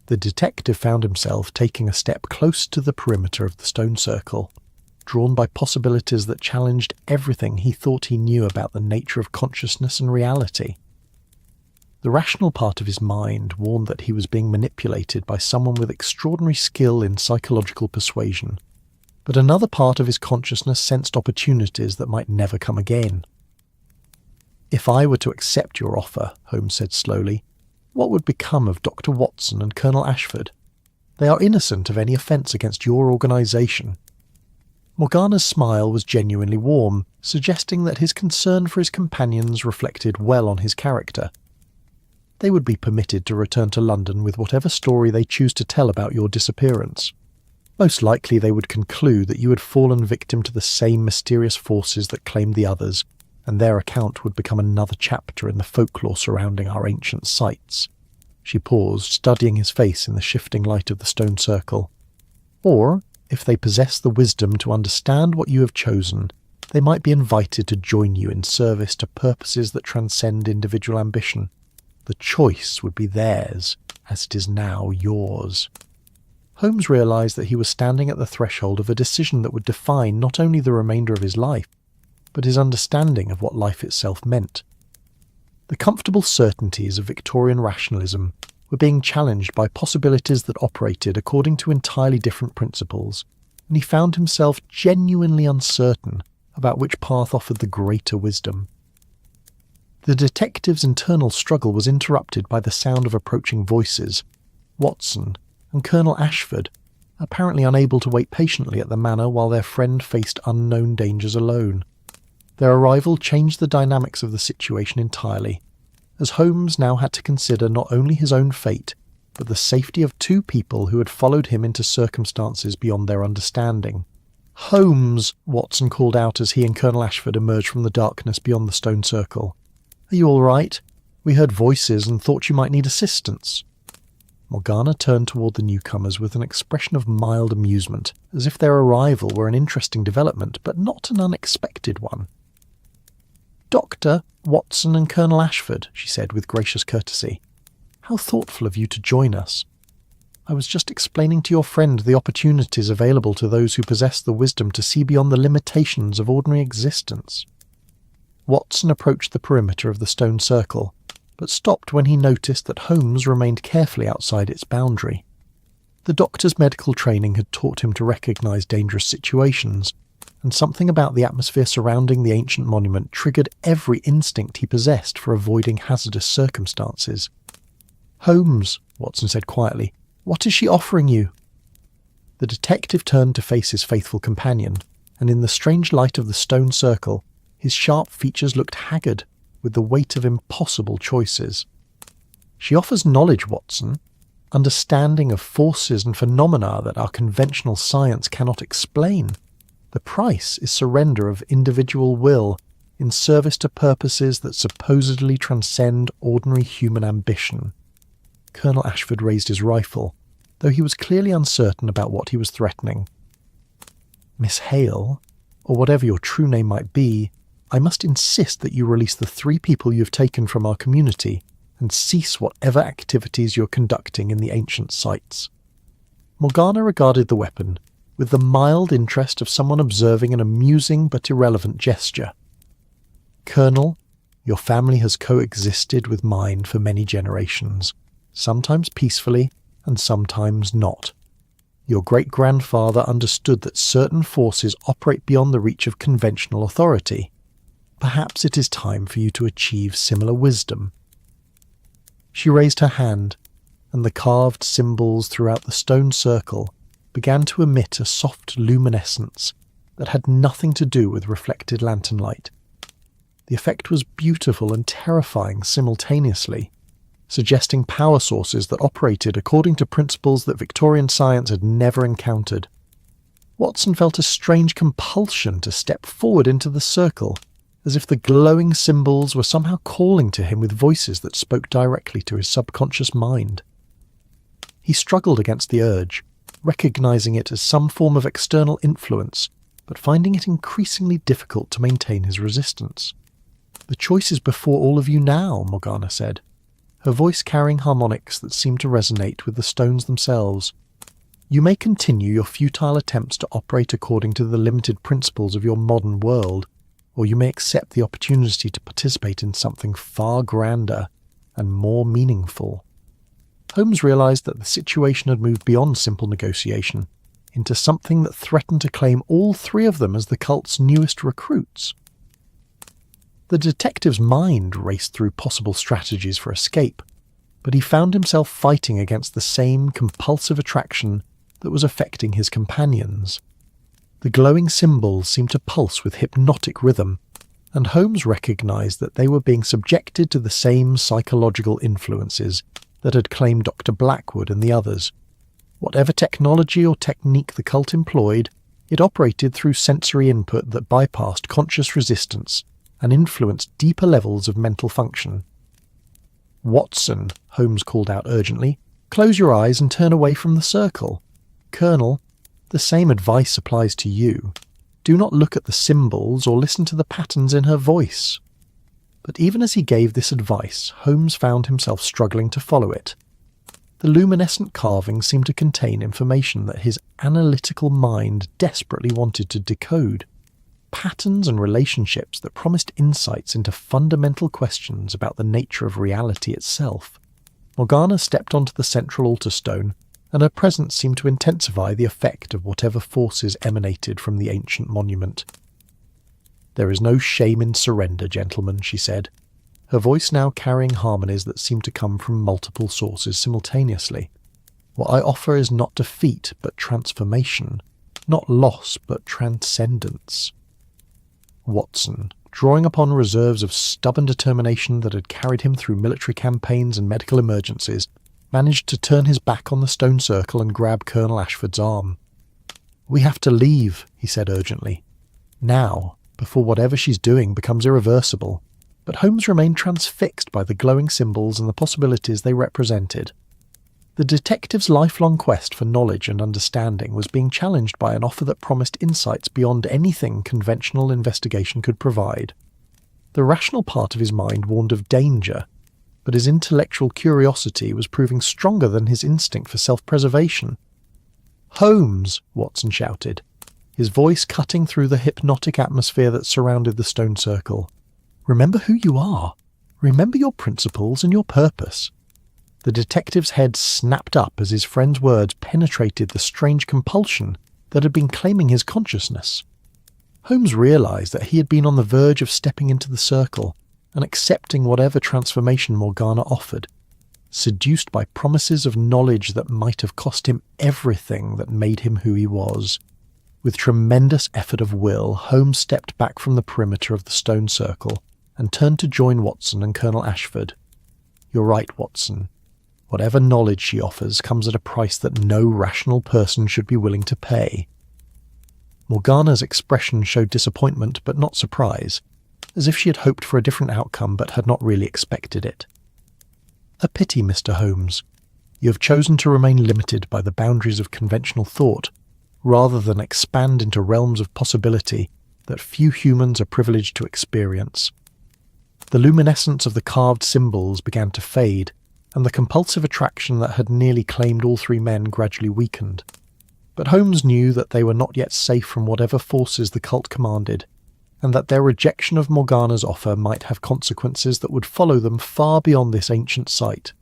The detective found himself taking a step close to the perimeter of the stone circle, drawn by possibilities that challenged everything he thought he knew about the nature of consciousness and reality. The rational part of his mind warned that he was being manipulated by someone with extraordinary skill in psychological persuasion, but another part of his consciousness sensed opportunities that might never come again. If I were to accept your offer, Holmes said slowly, what would become of Dr. Watson and Colonel Ashford? They are innocent of any offence against your organisation. Morgana's smile was genuinely warm, suggesting that his concern for his companions reflected well on his character. They would be permitted to return to London with whatever story they choose to tell about your disappearance. Most likely they would conclude that you had fallen victim to the same mysterious forces that claimed the others, and their account would become another chapter in the folklore surrounding our ancient sites. She paused, studying his face in the shifting light of the stone circle. Or, if they possess the wisdom to understand what you have chosen, they might be invited to join you in service to purposes that transcend individual ambition. The choice would be theirs, as it is now yours. Holmes realised that he was standing at the threshold of a decision that would define not only the remainder of his life, but his understanding of what life itself meant. The comfortable certainties of Victorian rationalism were being challenged by possibilities that operated according to entirely different principles, and he found himself genuinely uncertain about which path offered the greater wisdom. The detective's internal struggle was interrupted by the sound of approaching voices. Watson and Colonel Ashford, apparently unable to wait patiently at the manor while their friend faced unknown dangers alone. Their arrival changed the dynamics of the situation entirely, as Holmes now had to consider not only his own fate, but the safety of two people who had followed him into circumstances beyond their understanding. "Holmes!" Watson called out as he and Colonel Ashford emerged from the darkness beyond the stone circle. "Are you all right? We heard voices and thought you might need assistance." Morgana turned toward the newcomers with an expression of mild amusement, as if their arrival were an interesting development, but not an unexpected one. "Doctor, Watson and Colonel Ashford," she said with gracious courtesy. "How thoughtful of you to join us. I was just explaining to your friend the opportunities available to those who possess the wisdom to see beyond the limitations of ordinary existence." Watson approached the perimeter of the stone circle, but stopped when he noticed that Holmes remained carefully outside its boundary. The doctor's medical training had taught him to recognise dangerous situations, and something about the atmosphere surrounding the ancient monument triggered every instinct he possessed for avoiding hazardous circumstances. "Holmes," Watson said quietly, "what is she offering you?" The detective turned to face his faithful companion, and in the strange light of the stone circle, his sharp features looked haggard with the weight of impossible choices. "She offers knowledge, Watson, understanding of forces and phenomena that our conventional science cannot explain. The price is surrender of individual will in service to purposes that supposedly transcend ordinary human ambition." Colonel Ashford raised his rifle, though he was clearly uncertain about what he was threatening. "Miss Hale, or whatever your true name might be, I must insist that you release the 3 people you have taken from our community and cease whatever activities you're conducting in the ancient sites." Morgana regarded the weapon with the mild interest of someone observing an amusing but irrelevant gesture. "Colonel, your family has coexisted with mine for many generations, sometimes peacefully and sometimes not. Your great-grandfather understood that certain forces operate beyond the reach of conventional authority. Perhaps it is time for you to achieve similar wisdom." She raised her hand, and the carved symbols throughout the stone circle began to emit a soft luminescence that had nothing to do with reflected lantern light. The effect was beautiful and terrifying simultaneously, suggesting power sources that operated according to principles that Victorian science had never encountered. Watson felt a strange compulsion to step forward into the circle, as if the glowing symbols were somehow calling to him with voices that spoke directly to his subconscious mind. He struggled against the urge, recognizing it as some form of external influence, but finding it increasingly difficult to maintain his resistance. "The choice is before all of you now," Morgana said, her voice carrying harmonics that seemed to resonate with the stones themselves. "You may continue your futile attempts to operate according to the limited principles of your modern world, or you may accept the opportunity to participate in something far grander and more meaningful." Holmes realized that the situation had moved beyond simple negotiation into something that threatened to claim all 3 of them as the cult's newest recruits. The detective's mind raced through possible strategies for escape, but he found himself fighting against the same compulsive attraction that was affecting his companions. The glowing symbols seemed to pulse with hypnotic rhythm, and Holmes recognized that they were being subjected to the same psychological influences that had claimed Dr. Blackwood and the others. Whatever technology or technique the cult employed, it operated through sensory input that bypassed conscious resistance and influenced deeper levels of mental function. "Watson," Holmes called out urgently, "close your eyes and turn away from the circle. Colonel, the same advice applies to you. Do not look at the symbols or listen to the patterns in her voice." But even as he gave this advice, Holmes found himself struggling to follow it. The luminescent carving seemed to contain information that his analytical mind desperately wanted to decode. Patterns and relationships that promised insights into fundamental questions about the nature of reality itself. Morgana stepped onto the central altar stone, and her presence seemed to intensify the effect of whatever forces emanated from the ancient monument. "There is no shame in surrender, gentlemen," she said, her voice now carrying harmonies that seemed to come from multiple sources simultaneously. "What I offer is not defeat, but transformation, not loss, but transcendence." Watson, drawing upon reserves of stubborn determination that had carried him through military campaigns and medical emergencies, managed to turn his back on the stone circle and grab Colonel Ashford's arm. "We have to leave," he said urgently. "Now, before whatever she's doing becomes irreversible." But Holmes remained transfixed by the glowing symbols and the possibilities they represented. The detective's lifelong quest for knowledge and understanding was being challenged by an offer that promised insights beyond anything conventional investigation could provide. The rational part of his mind warned of danger, but his intellectual curiosity was proving stronger than his instinct for self-preservation. "Holmes!" Watson shouted, his voice cutting through the hypnotic atmosphere that surrounded the stone circle. "Remember who you are. Remember your principles and your purpose." The detective's head snapped up as his friend's words penetrated the strange compulsion that had been claiming his consciousness. Holmes realized that he had been on the verge of stepping into the circle and accepting whatever transformation Morgana offered, seduced by promises of knowledge that might have cost him everything that made him who he was. With tremendous effort of will, Holmes stepped back from the perimeter of the stone circle and turned to join Watson and Colonel Ashford. "You're right, Watson. Whatever knowledge she offers comes at a price that no rational person should be willing to pay." Morgana's expression showed disappointment but not surprise, as if she had hoped for a different outcome but had not really expected it. "A pity, Mr. Holmes. You have chosen to remain limited by the boundaries of conventional thought, rather than expand into realms of possibility that few humans are privileged to experience." The luminescence of the carved symbols began to fade, and the compulsive attraction that had nearly claimed all three men gradually weakened. But Holmes knew that they were not yet safe from whatever forces the cult commanded, and that their rejection of Morgana's offer might have consequences that would follow them far beyond this ancient site.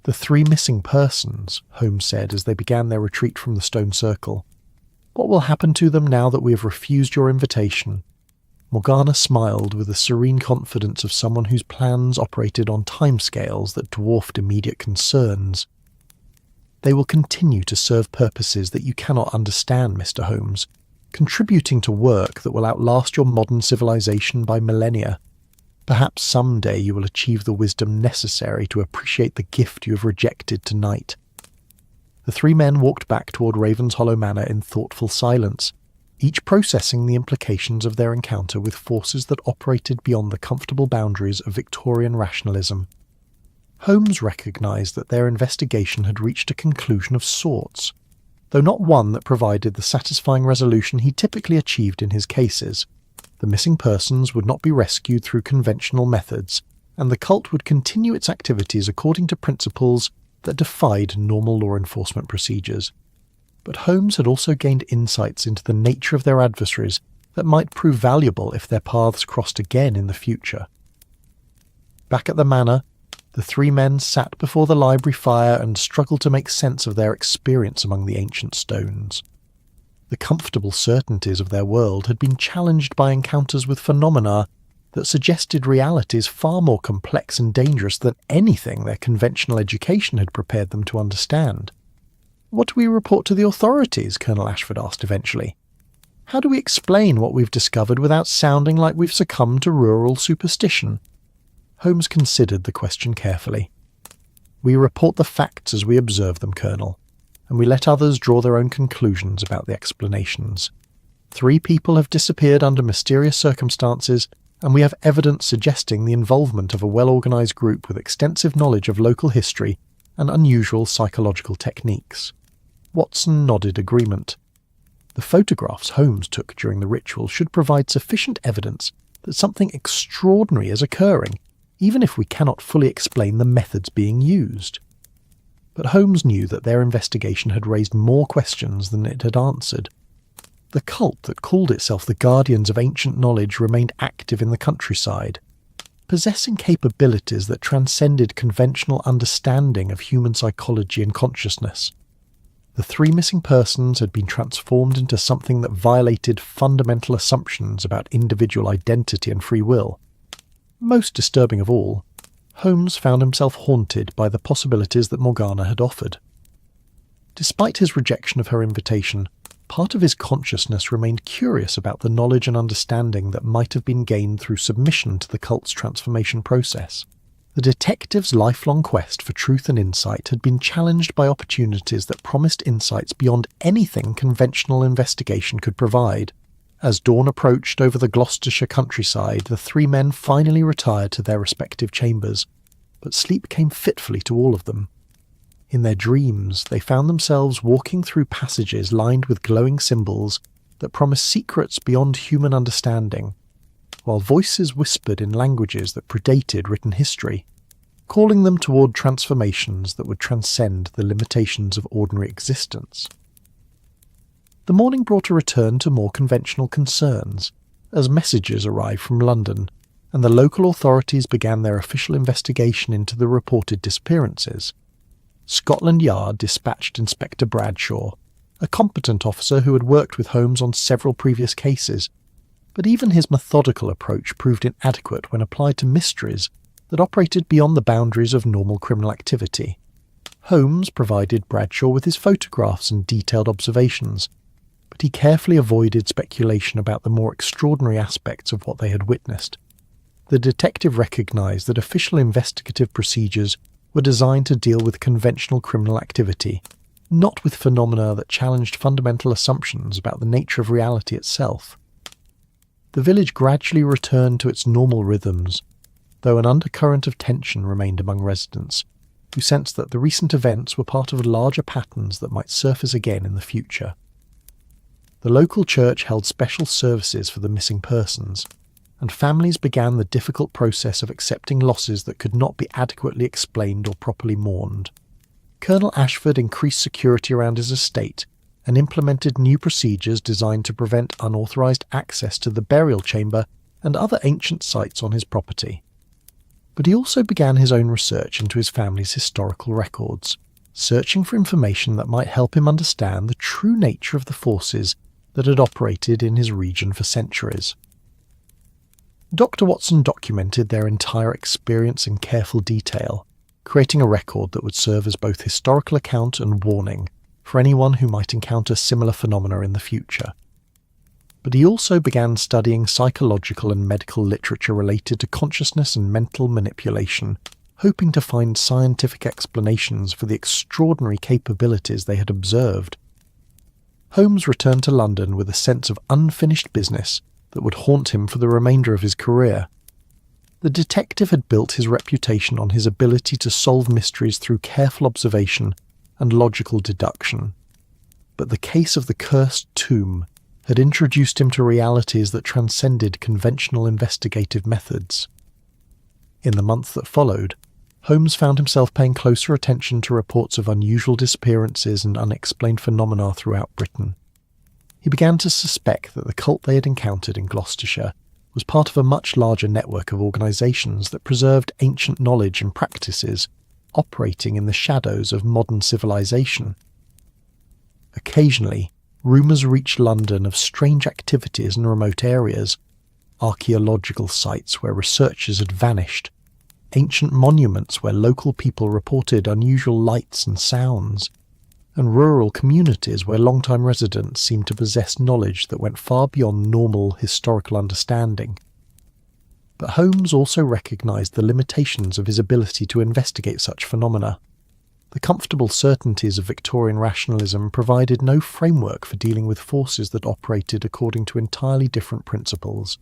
"The three missing persons," Holmes said as they began their retreat from the stone circle. "What will happen to them now that we have refused your invitation?" Morgana smiled with the serene confidence of someone whose plans operated on timescales that dwarfed immediate concerns. "They will continue to serve purposes that you cannot understand, Mr. Holmes, contributing to work that will outlast your modern civilization by millennia. Perhaps someday you will achieve the wisdom necessary to appreciate the gift you have rejected tonight." The three men walked back toward Ravenshollow Manor in thoughtful silence, each processing the implications of their encounter with forces that operated beyond the comfortable boundaries of Victorian rationalism. Holmes recognized that their investigation had reached a conclusion of sorts, though not one that provided the satisfying resolution he typically achieved in his cases. The missing persons would not be rescued through conventional methods, and the cult would continue its activities according to principles that defied normal law enforcement procedures. But Holmes had also gained insights into the nature of their adversaries that might prove valuable if their paths crossed again in the future. Back at the manor, the three men sat before the library fire and struggled to make sense of their experience among the ancient stones. The comfortable certainties of their world had been challenged by encounters with phenomena that suggested realities far more complex and dangerous than anything their conventional education had prepared them to understand. "What do we report to the authorities?" Colonel Ashford asked eventually. "How do we explain what we've discovered without sounding like we've succumbed to rural superstition?" Holmes considered the question carefully. "We report the facts as we observe them, Colonel, and we let others draw their own conclusions about the explanations. 3 people have disappeared under mysterious circumstances, and we have evidence suggesting the involvement of a well-organized group with extensive knowledge of local history and unusual psychological techniques." Watson nodded agreement. The photographs Holmes took during the ritual should provide sufficient evidence that something extraordinary is occurring, even if we cannot fully explain the methods being used. But Holmes knew that their investigation had raised more questions than it had answered. The cult that called itself the Guardians of Ancient Knowledge remained active in the countryside, possessing capabilities that transcended conventional understanding of human psychology and consciousness. The 3 missing persons had been transformed into something that violated fundamental assumptions about individual identity and free will. Most disturbing of all, Holmes found himself haunted by the possibilities that Morgana had offered. Despite his rejection of her invitation, part of his consciousness remained curious about the knowledge and understanding that might have been gained through submission to the cult's transformation process. The detective's lifelong quest for truth and insight had been challenged by opportunities that promised insights beyond anything conventional investigation could provide. As dawn approached over the Gloucestershire countryside, the 3 men finally retired to their respective chambers, but sleep came fitfully to all of them. In their dreams, they found themselves walking through passages lined with glowing symbols that promised secrets beyond human understanding, while voices whispered in languages that predated written history. calling them toward transformations that would transcend the limitations of ordinary existence. The morning brought a return to more conventional concerns, as messages arrived from London, and the local authorities began their official investigation into the reported disappearances. Scotland Yard dispatched Inspector Bradshaw, a competent officer who had worked with Holmes on several previous cases, but even his methodical approach proved inadequate when applied to mysteries that operated beyond the boundaries of normal criminal activity. Holmes provided Bradshaw with his photographs and detailed observations, but he carefully avoided speculation about the more extraordinary aspects of what they had witnessed. The detective recognized that official investigative procedures were designed to deal with conventional criminal activity, not with phenomena that challenged fundamental assumptions about the nature of reality itself. The village gradually returned to its normal rhythms, though an undercurrent of tension remained among residents, who sensed that the recent events were part of larger patterns that might surface again in the future. The local church held special services for the missing persons, and families began the difficult process of accepting losses that could not be adequately explained or properly mourned. Colonel Ashford increased security around his estate and implemented new procedures designed to prevent unauthorized access to the burial chamber and other ancient sites on his property. But he also began his own research into his family's historical records, searching for information that might help him understand the true nature of the forces that had operated in his region for centuries. Dr. Watson documented their entire experience in careful detail, creating a record that would serve as both historical account and warning for anyone who might encounter similar phenomena in the future. But he also began studying psychological and medical literature related to consciousness and mental manipulation, hoping to find scientific explanations for the extraordinary capabilities they had observed. Holmes returned to London with a sense of unfinished business that would haunt him for the remainder of his career. The detective had built his reputation on his ability to solve mysteries through careful observation and logical deduction. But the case of the cursed tomb had introduced him to realities that transcended conventional investigative methods. In the month that followed, Holmes found himself paying closer attention to reports of unusual disappearances and unexplained phenomena throughout Britain. He began to suspect that the cult they had encountered in Gloucestershire was part of a much larger network of organisations that preserved ancient knowledge and practices, operating in the shadows of modern civilization. Occasionally, rumours reached London of strange activities in remote areas, archaeological sites where researchers had vanished, ancient monuments where local people reported unusual lights and sounds, and rural communities where long-time residents seemed to possess knowledge that went far beyond normal historical understanding. But Holmes also recognised the limitations of his ability to investigate such phenomena. The comfortable certainties of Victorian rationalism provided no framework for dealing with forces that operated according to entirely different principles,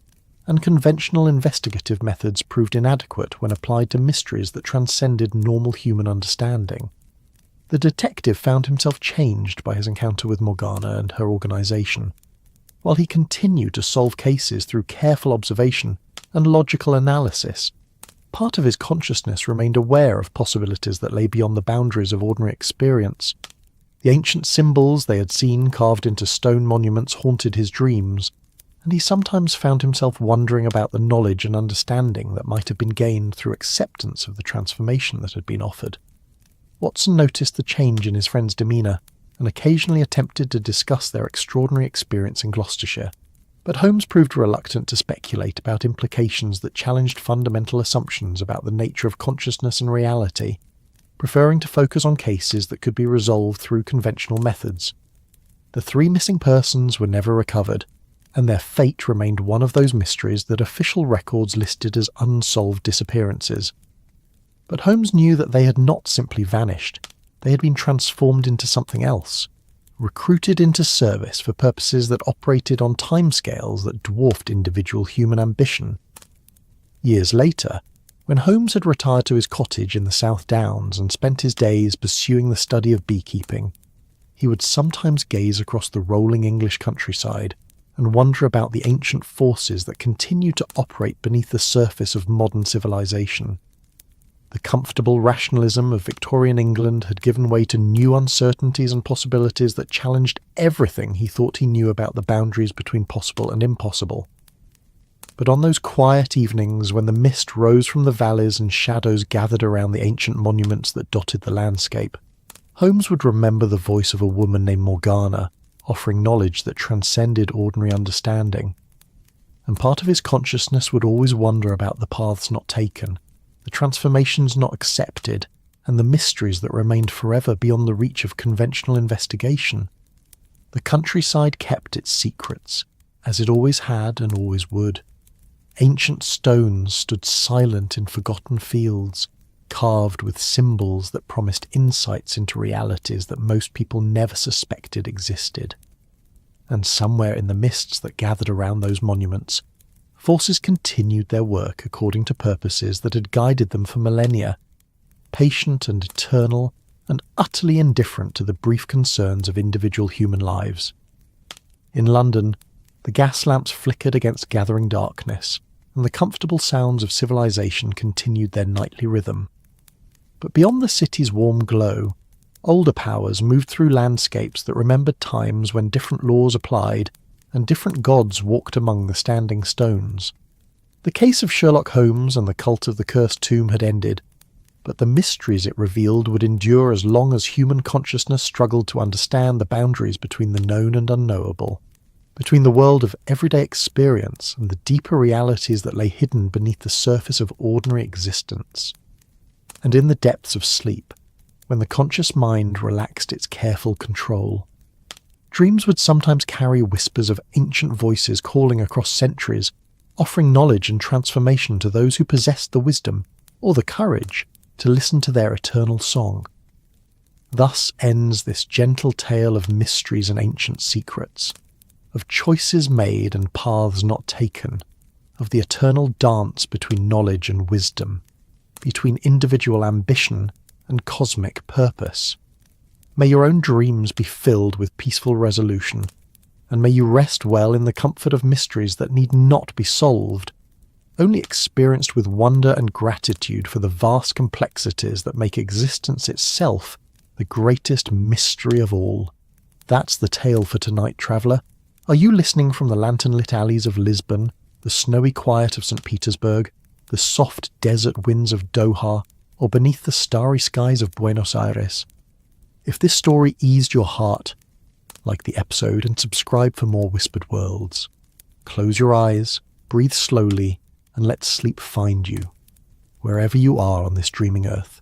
and conventional investigative methods proved inadequate when applied to mysteries that transcended normal human understanding. The detective found himself changed by his encounter with Morgana and her organisation. While he continued to solve cases through careful observation and logical analysis, part of his consciousness remained aware of possibilities that lay beyond the boundaries of ordinary experience. The ancient symbols they had seen carved into stone monuments haunted his dreams, and he sometimes found himself wondering about the knowledge and understanding that might have been gained through acceptance of the transformation that had been offered. Watson noticed the change in his friend's demeanour and occasionally attempted to discuss their extraordinary experience in Gloucestershire, but Holmes proved reluctant to speculate about implications that challenged fundamental assumptions about the nature of consciousness and reality, preferring to focus on cases that could be resolved through conventional methods. The 3 missing persons were never recovered, and their fate remained one of those mysteries that official records listed as unsolved disappearances. But Holmes knew that they had not simply vanished. They had been transformed into something else, recruited into service for purposes that operated on timescales that dwarfed individual human ambition. Years later, when Holmes had retired to his cottage in the South Downs and spent his days pursuing the study of beekeeping, he would sometimes gaze across the rolling English countryside and wonder about the ancient forces that continued to operate beneath the surface of modern civilization. The comfortable rationalism of Victorian England had given way to new uncertainties and possibilities that challenged everything he thought he knew about the boundaries between possible and impossible. But on those quiet evenings when the mist rose from the valleys and shadows gathered around the ancient monuments that dotted the landscape, Holmes would remember the voice of a woman named Morgana, offering knowledge that transcended ordinary understanding. And part of his consciousness would always wonder about the paths not taken, the transformations not accepted, and the mysteries that remained forever beyond the reach of conventional investigation. The countryside kept its secrets, as it always had and always would. Ancient stones stood silent in forgotten fields, carved with symbols that promised insights into realities that most people never suspected existed. And somewhere in the mists that gathered around those monuments, forces continued their work according to purposes that had guided them for millennia, patient and eternal and utterly indifferent to the brief concerns of individual human lives. In London, the gas lamps flickered against gathering darkness, and the comfortable sounds of civilization continued their nightly rhythm. But beyond the city's warm glow, older powers moved through landscapes that remembered times when different laws applied and different gods walked among the standing stones. The case of Sherlock Holmes and the cult of the cursed tomb had ended, but the mysteries it revealed would endure as long as human consciousness struggled to understand the boundaries between the known and unknowable, between the world of everyday experience and the deeper realities that lay hidden beneath the surface of ordinary existence. And in the depths of sleep, when the conscious mind relaxed its careful control, dreams would sometimes carry whispers of ancient voices calling across centuries, offering knowledge and transformation to those who possessed the wisdom or the courage to listen to their eternal song. Thus ends this gentle tale of mysteries and ancient secrets, of choices made and paths not taken, of the eternal dance between knowledge and wisdom, between individual ambition and cosmic purpose. May your own dreams be filled with peaceful resolution, and may you rest well in the comfort of mysteries that need not be solved, only experienced with wonder and gratitude for the vast complexities that make existence itself the greatest mystery of all. That's the tale for tonight, traveller. Are you listening from the lantern-lit alleys of Lisbon, the snowy quiet of St. Petersburg, the soft desert winds of Doha, or beneath the starry skies of Buenos Aires? If this story eased your heart, like the episode and subscribe for more Whispered Worlds. Close your eyes, breathe slowly, and let sleep find you, wherever you are on this dreaming earth.